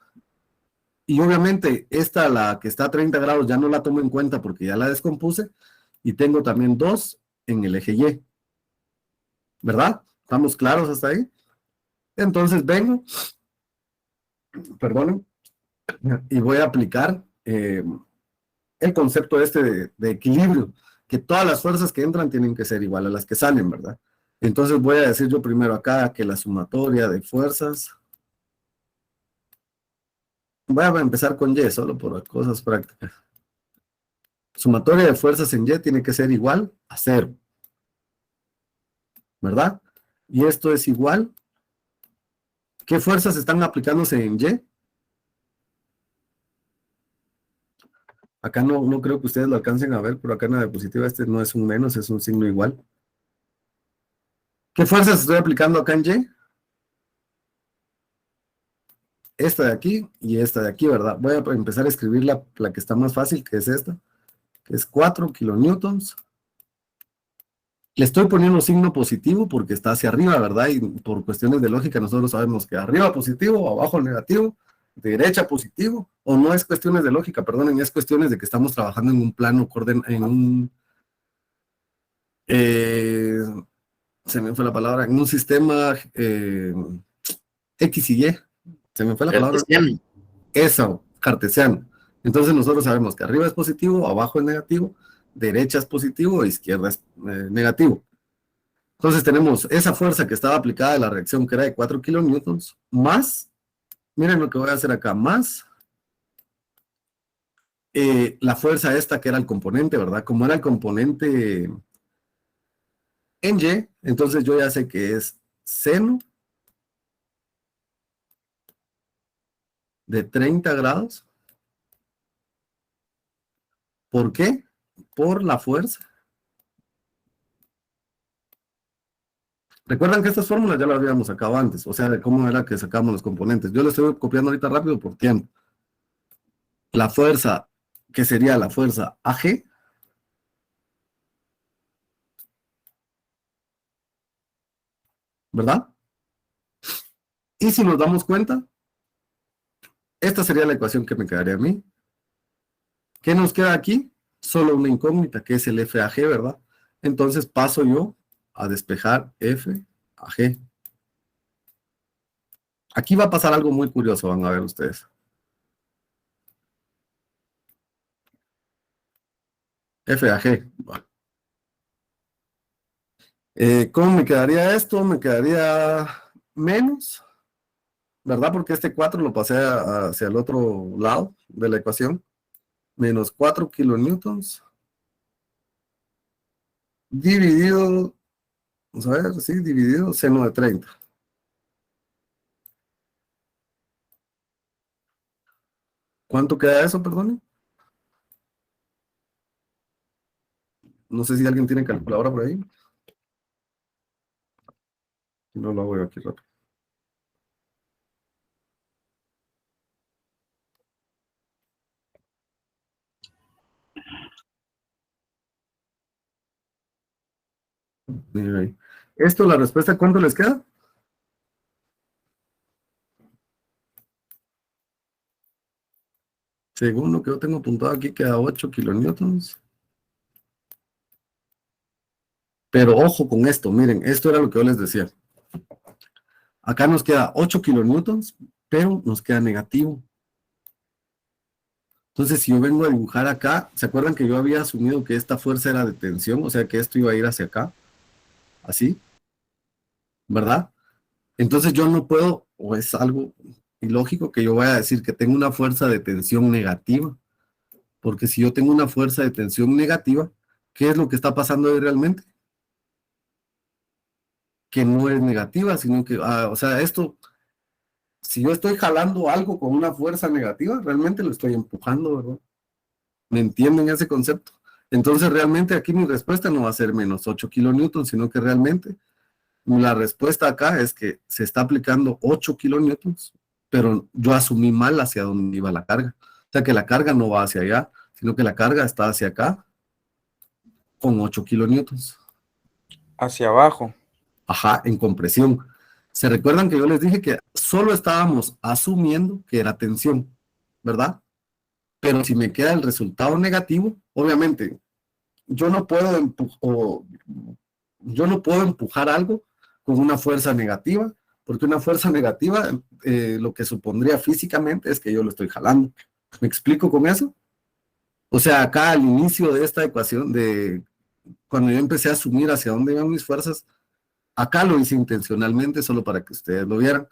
Y obviamente esta, la que está a 30 grados, ya no la tomo en cuenta porque ya la descompuse. Y tengo también 2 en el eje Y. ¿Verdad? ¿Estamos claros hasta ahí? Entonces vengo, perdonen, y voy a aplicar el concepto de equilibrio, que todas las fuerzas que entran tienen que ser igual a las que salen, ¿verdad? Entonces voy a decir yo primero acá que la sumatoria de fuerzas, voy a empezar con Y, solo por cosas prácticas. Sumatoria de fuerzas en Y tiene que ser igual a 0, ¿verdad? Y esto es igual. ¿Qué fuerzas están aplicándose en Y? Acá no creo que ustedes lo alcancen a ver, pero acá en la diapositiva este no es un menos, es un signo igual. ¿Qué fuerzas estoy aplicando acá en Y? Esta de aquí y esta de aquí, ¿verdad? Voy a empezar a escribir la que está más fácil, que es esta, que es 4 kilonewtons. Le estoy poniendo signo positivo porque está hacia arriba, ¿verdad? Y por cuestiones de lógica nosotros sabemos que arriba positivo, abajo negativo, derecha positivo, o no es cuestiones de lógica, perdonen, es cuestiones de que estamos trabajando en un plano, en un, se me fue la palabra, en un sistema X y Y, se me fue la palabra. Eso, cartesiano. Entonces nosotros sabemos que arriba es positivo, abajo es negativo, derecha es positivo, izquierda es negativo. Entonces tenemos esa fuerza que estaba aplicada de la reacción, que era de 4 kilonewtons, más, miren lo que voy a hacer acá, más la fuerza esta que era el componente, ¿verdad? Como era el componente en Y, entonces yo ya sé que es seno de 30 grados. ¿Por qué? Por la fuerza. Recuerdan que estas fórmulas ya las habíamos sacado antes, o sea, de cómo era que sacamos los componentes. Yo lo estoy copiando ahorita rápido por tiempo. La fuerza, que sería la fuerza AG, ¿verdad? Y si nos damos cuenta, esta sería la ecuación que me quedaría a mí. ¿Qué nos queda aquí? Solo una incógnita, que es el FAG, ¿verdad? Entonces paso yo a despejar FAG. Aquí va a pasar algo muy curioso, van a ver ustedes. FAG. ¿Cómo me quedaría esto? Me quedaría menos, ¿verdad? Porque este 4 lo pasé hacia el otro lado de la ecuación. Menos 4 kilonewtons dividido, vamos a ver, sí, dividido seno de 30. ¿Cuánto queda eso, perdón? No sé si alguien tiene calculadora por ahí. Si no, lo hago yo aquí rápido. Miren ahí. Esto, la respuesta, ¿cuánto les queda? Según lo que yo tengo apuntado aquí, queda 8 kilonewtons. Pero ojo con esto, miren, esto era lo que yo les decía. Acá nos queda 8 kilonewtons, pero nos queda negativo. Entonces, si yo vengo a dibujar acá, ¿se acuerdan que yo había asumido que esta fuerza era de tensión? O sea, que esto iba a ir hacia acá, así, ¿verdad? Entonces yo no puedo, o es algo ilógico que yo vaya a decir que tengo una fuerza de tensión negativa, porque si yo tengo una fuerza de tensión negativa, ¿qué es lo que está pasando ahí realmente? Que no es negativa, sino que, o sea, esto, si yo estoy jalando algo con una fuerza negativa, realmente lo estoy empujando, ¿verdad? ¿Me entienden ese concepto? Entonces realmente aquí mi respuesta no va a ser menos 8 kilonewtons, sino que realmente la respuesta acá es que se está aplicando 8 kilonewtons, pero yo asumí mal hacia dónde iba la carga. O sea que la carga no va hacia allá, sino que la carga está hacia acá con 8 kilonewtons. Hacia abajo. Ajá, en compresión. ¿Se recuerdan que yo les dije que solo estábamos asumiendo que era tensión, ¿verdad? Pero si me queda el resultado negativo, obviamente, yo no puedo empujar algo con una fuerza negativa, porque una fuerza negativa lo que supondría físicamente es que yo lo estoy jalando. ¿Me explico con eso? O sea, acá al inicio de esta ecuación, cuando yo empecé a asumir hacia dónde iban mis fuerzas, acá lo hice intencionalmente solo para que ustedes lo vieran,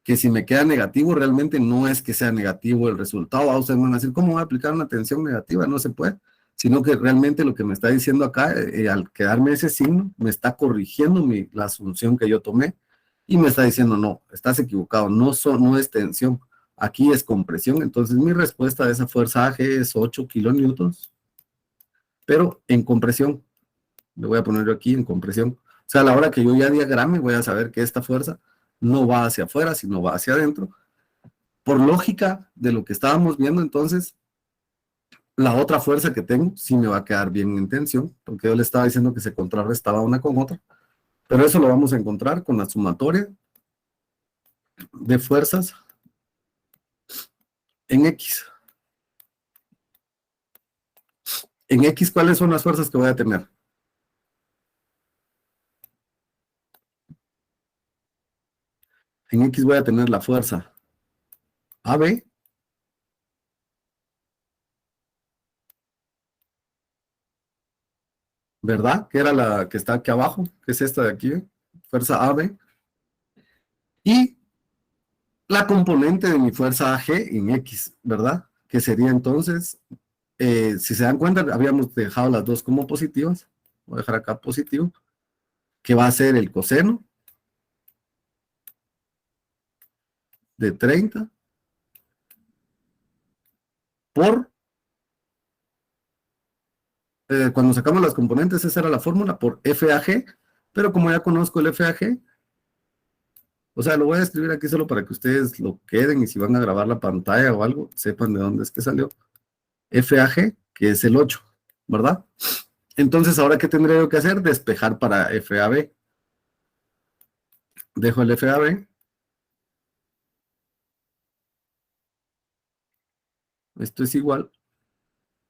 que si me queda negativo, realmente no es que sea negativo el resultado. Ustedes van a decir, ¿cómo voy a aplicar una tensión negativa? No se puede, sino que realmente lo que me está diciendo acá, al quedarme ese signo, me está corrigiendo la asunción que yo tomé y me está diciendo, no, estás equivocado, no es tensión, Aquí es compresión, entonces mi respuesta de esa fuerza AG es 8 kilonewtons, pero en compresión. Le voy a poner yo aquí en compresión. O sea, a la hora que yo ya diagrame, voy a saber que esta fuerza no va hacia afuera, sino va hacia adentro. Por lógica de lo que estábamos viendo, entonces, la otra fuerza que tengo sí me va a quedar bien en tensión, porque yo le estaba diciendo que se contrarrestaba una con otra. Pero eso lo vamos a encontrar con la sumatoria de fuerzas en X. En X, ¿cuáles son las fuerzas que voy a tener? En X voy a tener la fuerza AB, ¿verdad? Que era la que está aquí abajo, que es esta de aquí, fuerza AB. Y la componente de mi fuerza AG en X, ¿verdad? Que sería entonces, si se dan cuenta, habíamos dejado las dos como positivas. Voy a dejar acá positivo, que va a ser el coseno de 30 por, cuando sacamos las componentes, esa era la fórmula, por FAG, pero como ya conozco el FAG, o sea, lo voy a escribir aquí solo para que ustedes lo queden y si van a grabar la pantalla o algo, sepan de dónde es que salió. FAG, que es el 8, ¿verdad? Entonces, ¿ahora qué tendré yo que hacer? Despejar para FAB. Dejo el FAB. Esto es igual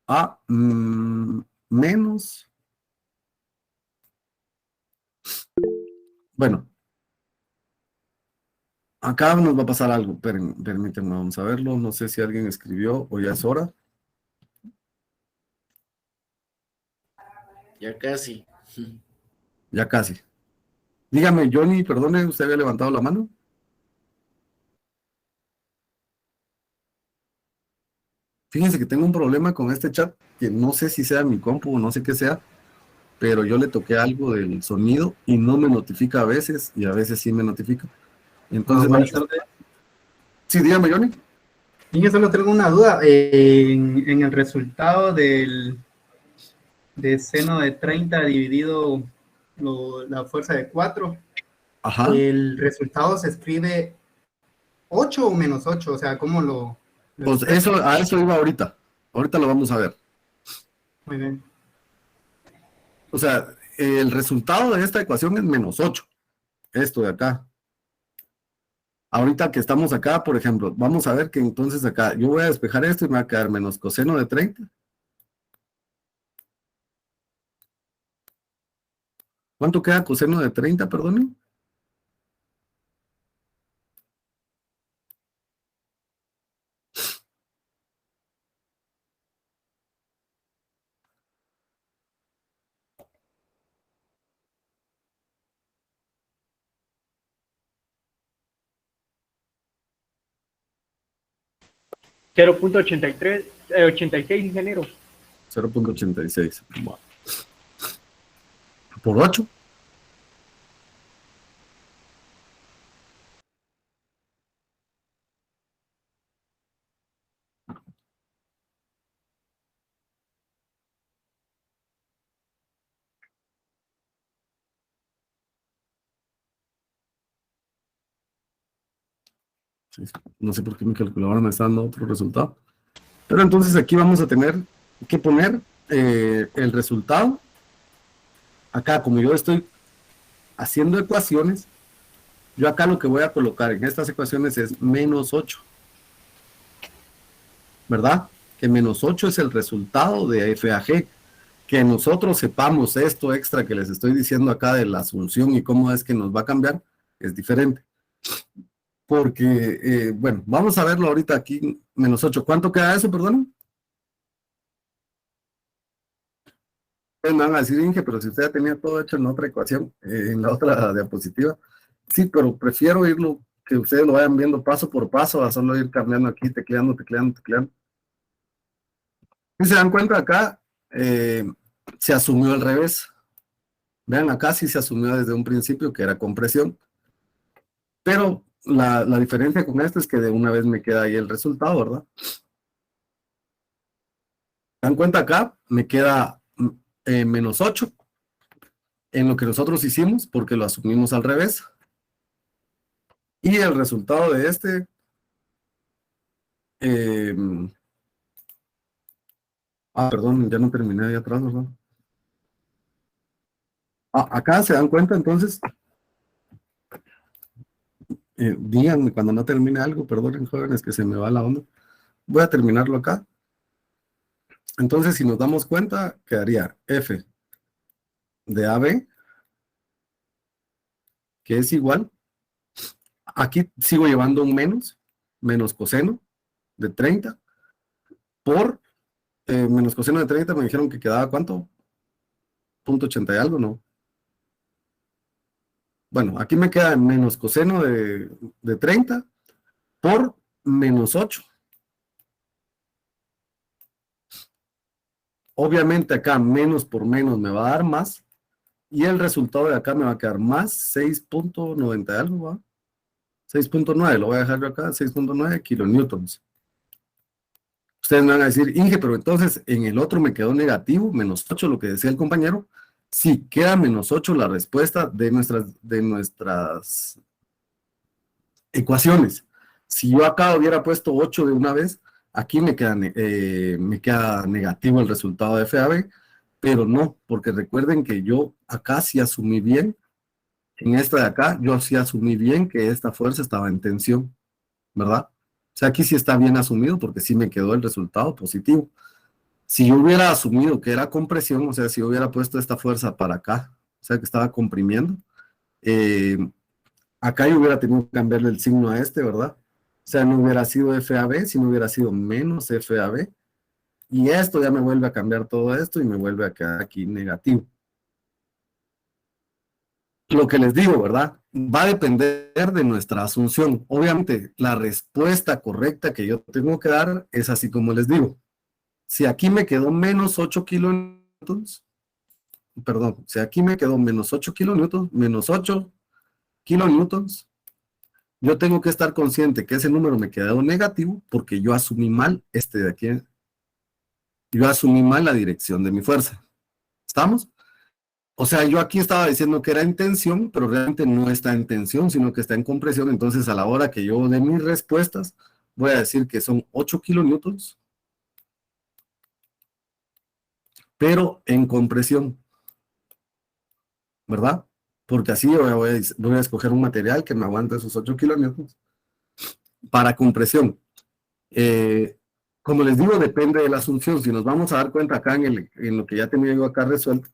a menos. Bueno, acá nos va a pasar algo. Permítanme, vamos a verlo. No sé si alguien escribió o ya es hora. Ya casi. Ya casi. Dígame, Johnny, perdone, ¿usted había levantado la mano? Fíjense que tengo un problema con este chat, que no sé si sea mi compu o no sé qué sea, pero yo le toqué algo del sonido y no me notifica a veces, y a veces sí me notifica. Entonces, Buenas tardes. Sí, dígame, Johnny. Y yo solo tengo una duda. En el resultado de seno de 30 dividido la fuerza de 4, Ajá. el resultado se escribe 8 o menos 8, o sea, ¿cómo lo Pues eso, a eso iba ahorita. Ahorita lo vamos a ver. Muy bien. O sea, el resultado de esta ecuación es menos 8. Esto de acá. Ahorita que estamos acá, por ejemplo, vamos a ver que entonces acá, yo voy a despejar esto y me va a quedar menos coseno de 30. ¿Cuánto queda coseno de 30, perdón? $0.83, 86, ingeniero. 0.86. Bueno. Por 8. No sé por qué mi calculadora me está dando otro resultado. Pero entonces aquí vamos a tener que poner el resultado. Acá, como yo estoy haciendo ecuaciones, yo acá lo que voy a colocar en estas ecuaciones es menos 8. ¿Verdad? Que menos 8 es el resultado de FAG. Que nosotros sepamos esto extra que les estoy diciendo acá de la asunción y cómo es que nos va a cambiar, es diferente. Porque, bueno, vamos a verlo ahorita aquí, menos 8. ¿Cuánto queda eso, perdón? Pues me van a decir, Inge, pero si usted ya tenía todo hecho en otra ecuación, en la otra diapositiva. Sí, pero prefiero irlo, que ustedes lo vayan viendo paso por paso, a solo ir cambiando aquí, tecleando. Si se dan cuenta acá, se asumió al revés. Vean, acá sí se asumió desde un principio que era compresión. Pero la diferencia con esto es que de una vez me queda ahí el resultado, ¿verdad? Dan cuenta acá, me queda menos 8 en lo que nosotros hicimos, porque lo asumimos al revés. Y el resultado de este, perdón, ya no terminé ahí atrás, ¿verdad? Acá se dan cuenta, entonces, díganme cuando no termine algo, perdonen jóvenes que se me va la onda. Voy a terminarlo acá. Entonces, si nos damos cuenta, quedaría f de AB, que es igual. Aquí sigo llevando un menos coseno de 30, por menos coseno de 30 me dijeron que quedaba ¿cuánto? .80 y algo, ¿no? Bueno, aquí me queda menos coseno de 30 por menos 8. Obviamente acá menos por menos me va a dar más, y el resultado de acá me va a quedar más 6.90 y algo, ¿va? 6.9, lo voy a dejar yo acá, 6.9 kilonewtons. Ustedes me van a decir, Inge, pero entonces en el otro me quedó negativo, menos 8, lo que decía el compañero. Sí, queda menos 8 la respuesta de nuestras ecuaciones. Si yo acá hubiera puesto 8 de una vez, aquí me queda negativo el resultado de FAB, pero no, porque recuerden que yo acá sí asumí bien, en esta de acá, yo sí asumí bien que esta fuerza estaba en tensión, ¿verdad? O sea, aquí sí está bien asumido porque sí me quedó el resultado positivo. Si yo hubiera asumido que era compresión, o sea, si yo hubiera puesto esta fuerza para acá, o sea, que estaba comprimiendo, acá yo hubiera tenido que cambiarle el signo a este, ¿verdad? O sea, no hubiera sido FAB, sino hubiera sido menos FAB. Y esto ya me vuelve a cambiar todo esto y me vuelve a quedar aquí negativo. Lo que les digo, ¿verdad? Va a depender de nuestra asunción. Obviamente, la respuesta correcta que yo tengo que dar es así como les digo. Si aquí me quedó menos 8 kilonewtons, perdón, si aquí me quedó menos 8 kilonewtons, menos 8 kilonewtons, yo tengo que estar consciente que ese número me quedó negativo porque yo asumí mal este de aquí. Yo asumí mal la dirección de mi fuerza. ¿Estamos? O sea, yo aquí estaba diciendo que era en tensión, pero realmente no está en tensión, sino que está en compresión. Entonces, a la hora que yo dé mis respuestas, voy a decir que son 8 kilonewtons, pero en compresión, ¿verdad? Porque así voy a escoger un material que me aguante esos 8 kilonewtons para compresión. Como les digo, depende de la asunción. Si nos vamos a dar cuenta acá en lo que ya tenía yo acá resuelto,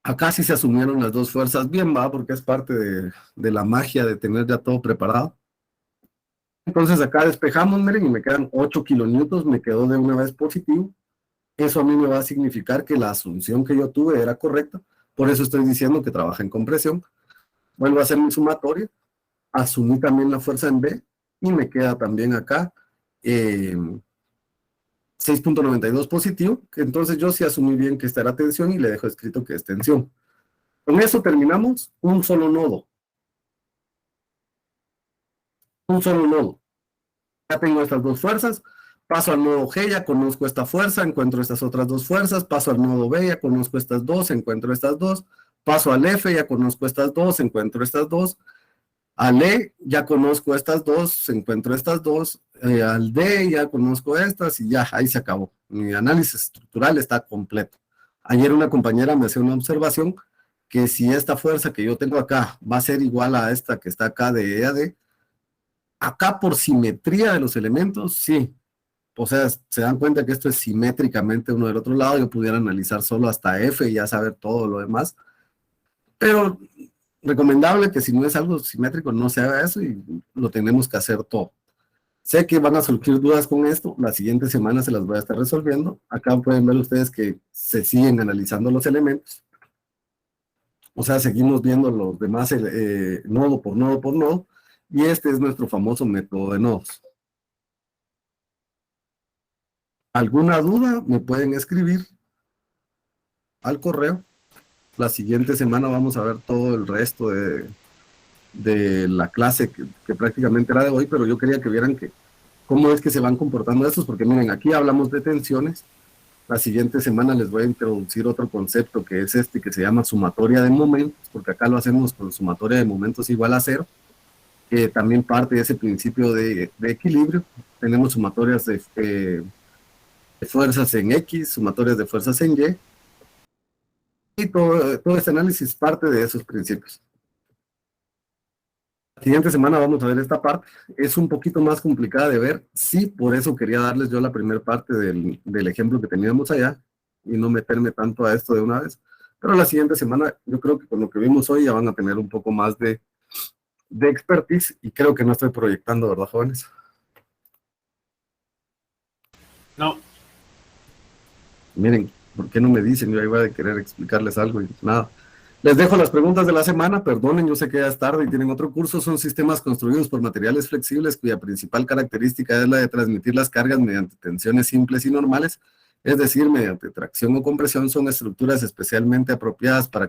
acá sí se asumieron las dos fuerzas bien, va, porque es parte de la magia de tener ya todo preparado. Entonces acá despejamos, miren, y me quedan 8 kilonewtons, me quedó de una vez positivo. Eso a mí me va a significar que la asunción que yo tuve era correcta. Por eso estoy diciendo que trabaja en compresión. Vuelvo a hacer mi sumatoria. Asumí también la fuerza en B y me queda también acá 6.92 positivo. Entonces yo sí asumí bien que esta era tensión y le dejo escrito que es tensión. Con eso terminamos un solo nodo. Un solo nodo. Ya tengo estas dos fuerzas. Paso al nodo G, ya conozco esta fuerza, encuentro estas otras dos fuerzas. Paso al nodo B, ya conozco estas dos, encuentro estas dos. Paso al F, ya conozco estas dos, encuentro estas dos. Al E, ya conozco estas dos, encuentro estas dos. Al D, ya conozco estas y ya, ahí se acabó. Mi análisis estructural está completo. Ayer una compañera me hacía una observación que si esta fuerza que yo tengo acá va a ser igual a esta que está acá de E a D, acá por simetría de los elementos, sí. O sea, se dan cuenta que esto es simétricamente uno del otro lado, yo pudiera analizar solo hasta F y ya saber todo lo demás. Pero recomendable que si no es algo simétrico no se haga eso y lo tenemos que hacer todo. Sé que van a surgir dudas con esto, la siguiente semana se las voy a estar resolviendo. Acá pueden ver ustedes que se siguen analizando los elementos. O sea, seguimos viendo los demás nodo por nodo por nodo. Y este es nuestro famoso método de nodos. ¿Alguna duda? Me pueden escribir al correo La siguiente semana vamos a ver todo el resto de la clase que prácticamente era de hoy, pero yo quería que vieran cómo es que se van comportando estos, porque miren, aquí hablamos de tensiones. La siguiente semana les voy a introducir otro concepto que es este, que se llama sumatoria de momentos, porque acá lo hacemos con sumatoria de momentos igual a 0, que también parte de ese principio de equilibrio. Tenemos sumatorias de fuerzas en X, sumatorias de fuerzas en Y, y todo este análisis parte de esos principios. La siguiente semana vamos a ver esta parte. Es un poquito más complicada de ver, sí, por eso quería darles yo la primera parte del ejemplo que teníamos allá y no meterme tanto a esto de una vez. Pero la siguiente semana yo creo que con lo que vimos hoy ya van a tener un poco más de expertise, y creo que no estoy proyectando, ¿verdad, jóvenes? No. Miren, ¿por qué no me dicen? Yo iba a querer explicarles algo y nada. Les dejo las preguntas de la semana, perdonen, yo sé que ya es tarde y tienen otro curso. Son sistemas construidos por materiales flexibles cuya principal característica es la de transmitir las cargas mediante tensiones simples y normales, es decir, mediante tracción o compresión. Son estructuras especialmente apropiadas para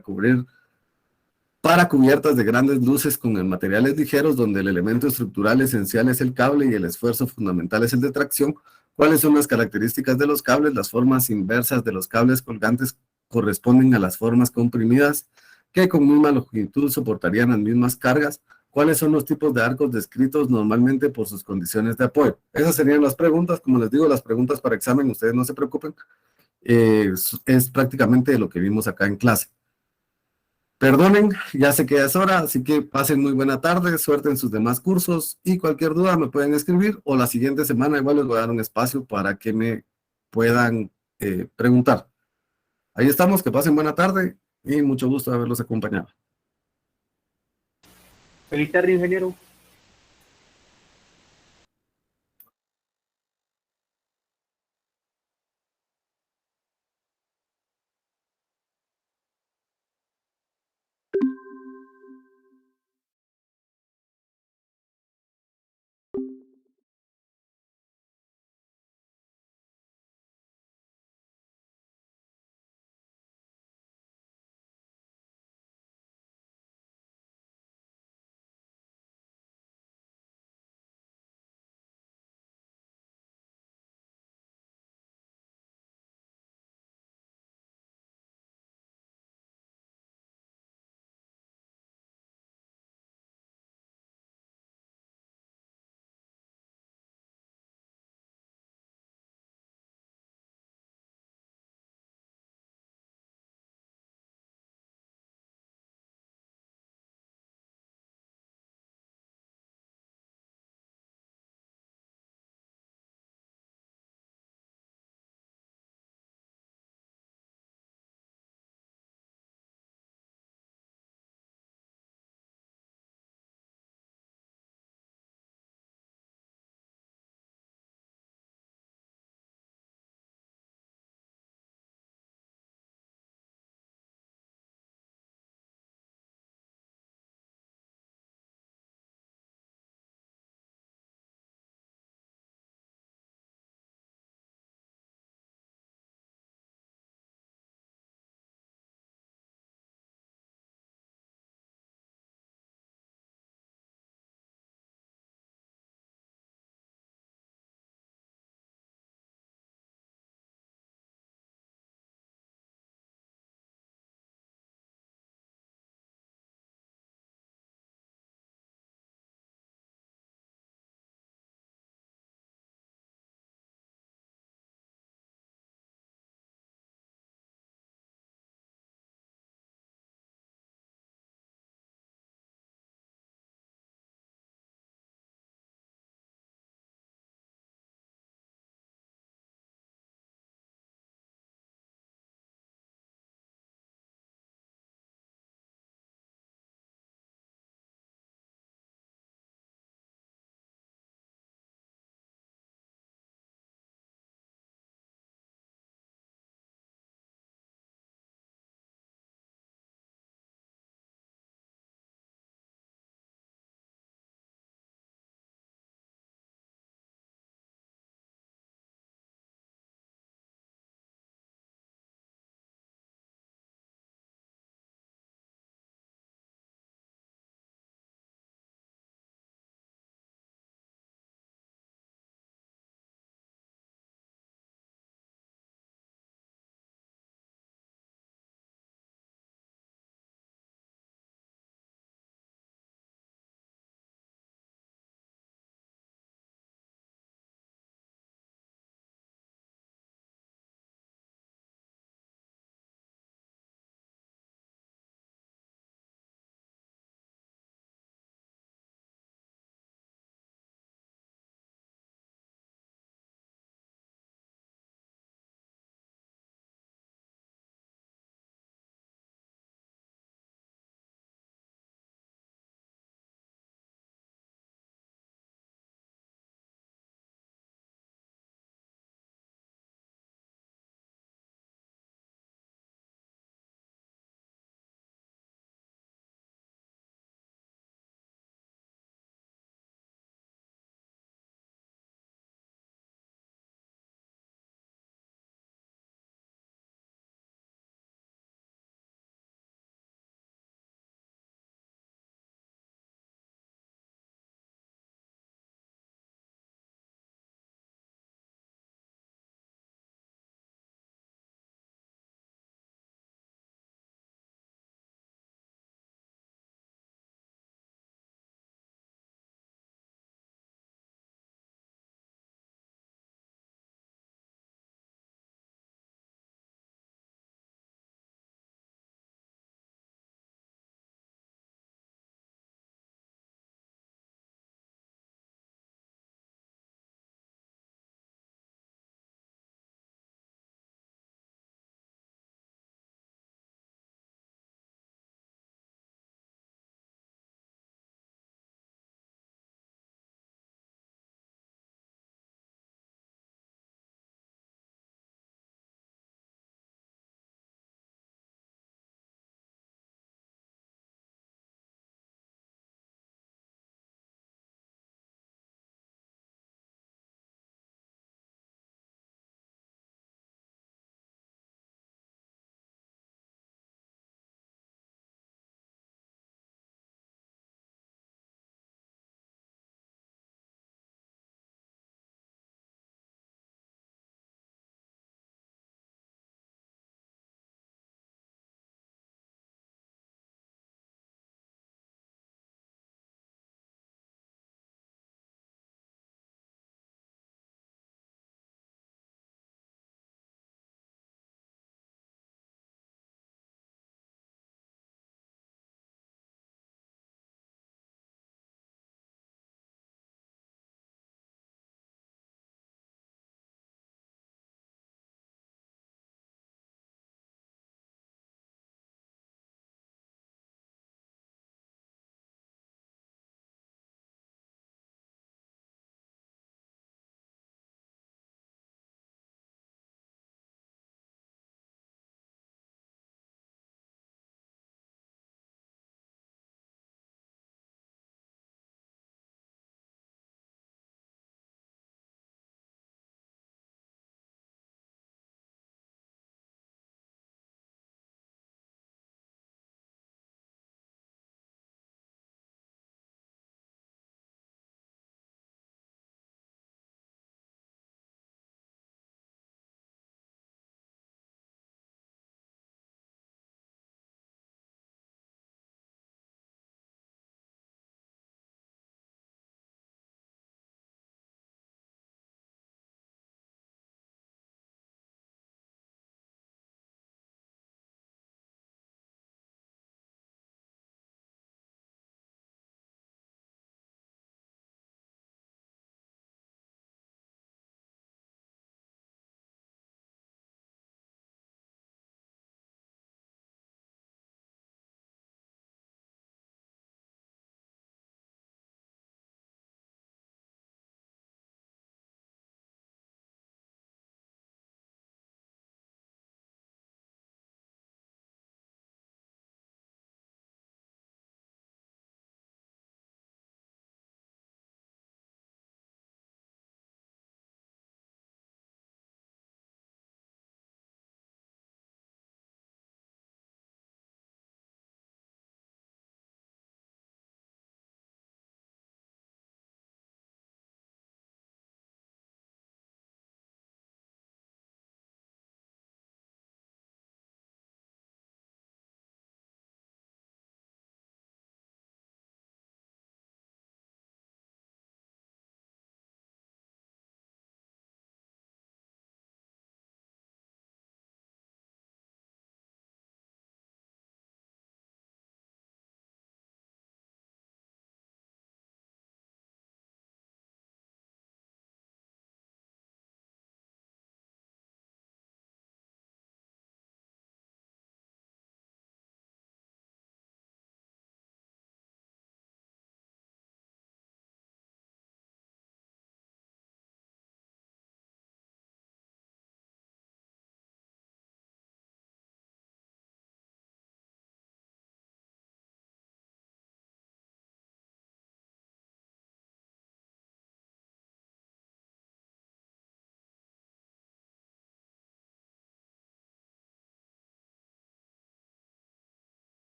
cubiertas de grandes luces con materiales ligeros, donde el elemento estructural esencial es el cable y el esfuerzo fundamental es el de tracción. ¿Cuáles son las características de los cables? Las formas inversas de los cables colgantes corresponden a las formas comprimidas que con misma longitud soportarían las mismas cargas. ¿Cuáles son los tipos de arcos descritos normalmente por sus condiciones de apoyo? Esas serían las preguntas. Como les digo, las preguntas para examen, ustedes no se preocupen. Es prácticamente lo que vimos acá en clase. Perdonen, ya sé que ya es hora, así que pasen muy buena tarde, suerte en sus demás cursos, y cualquier duda me pueden escribir, o la siguiente semana igual les voy a dar un espacio para que me puedan preguntar. Ahí estamos, que pasen buena tarde y mucho gusto de haberlos acompañado. Feliz tarde, ingeniero.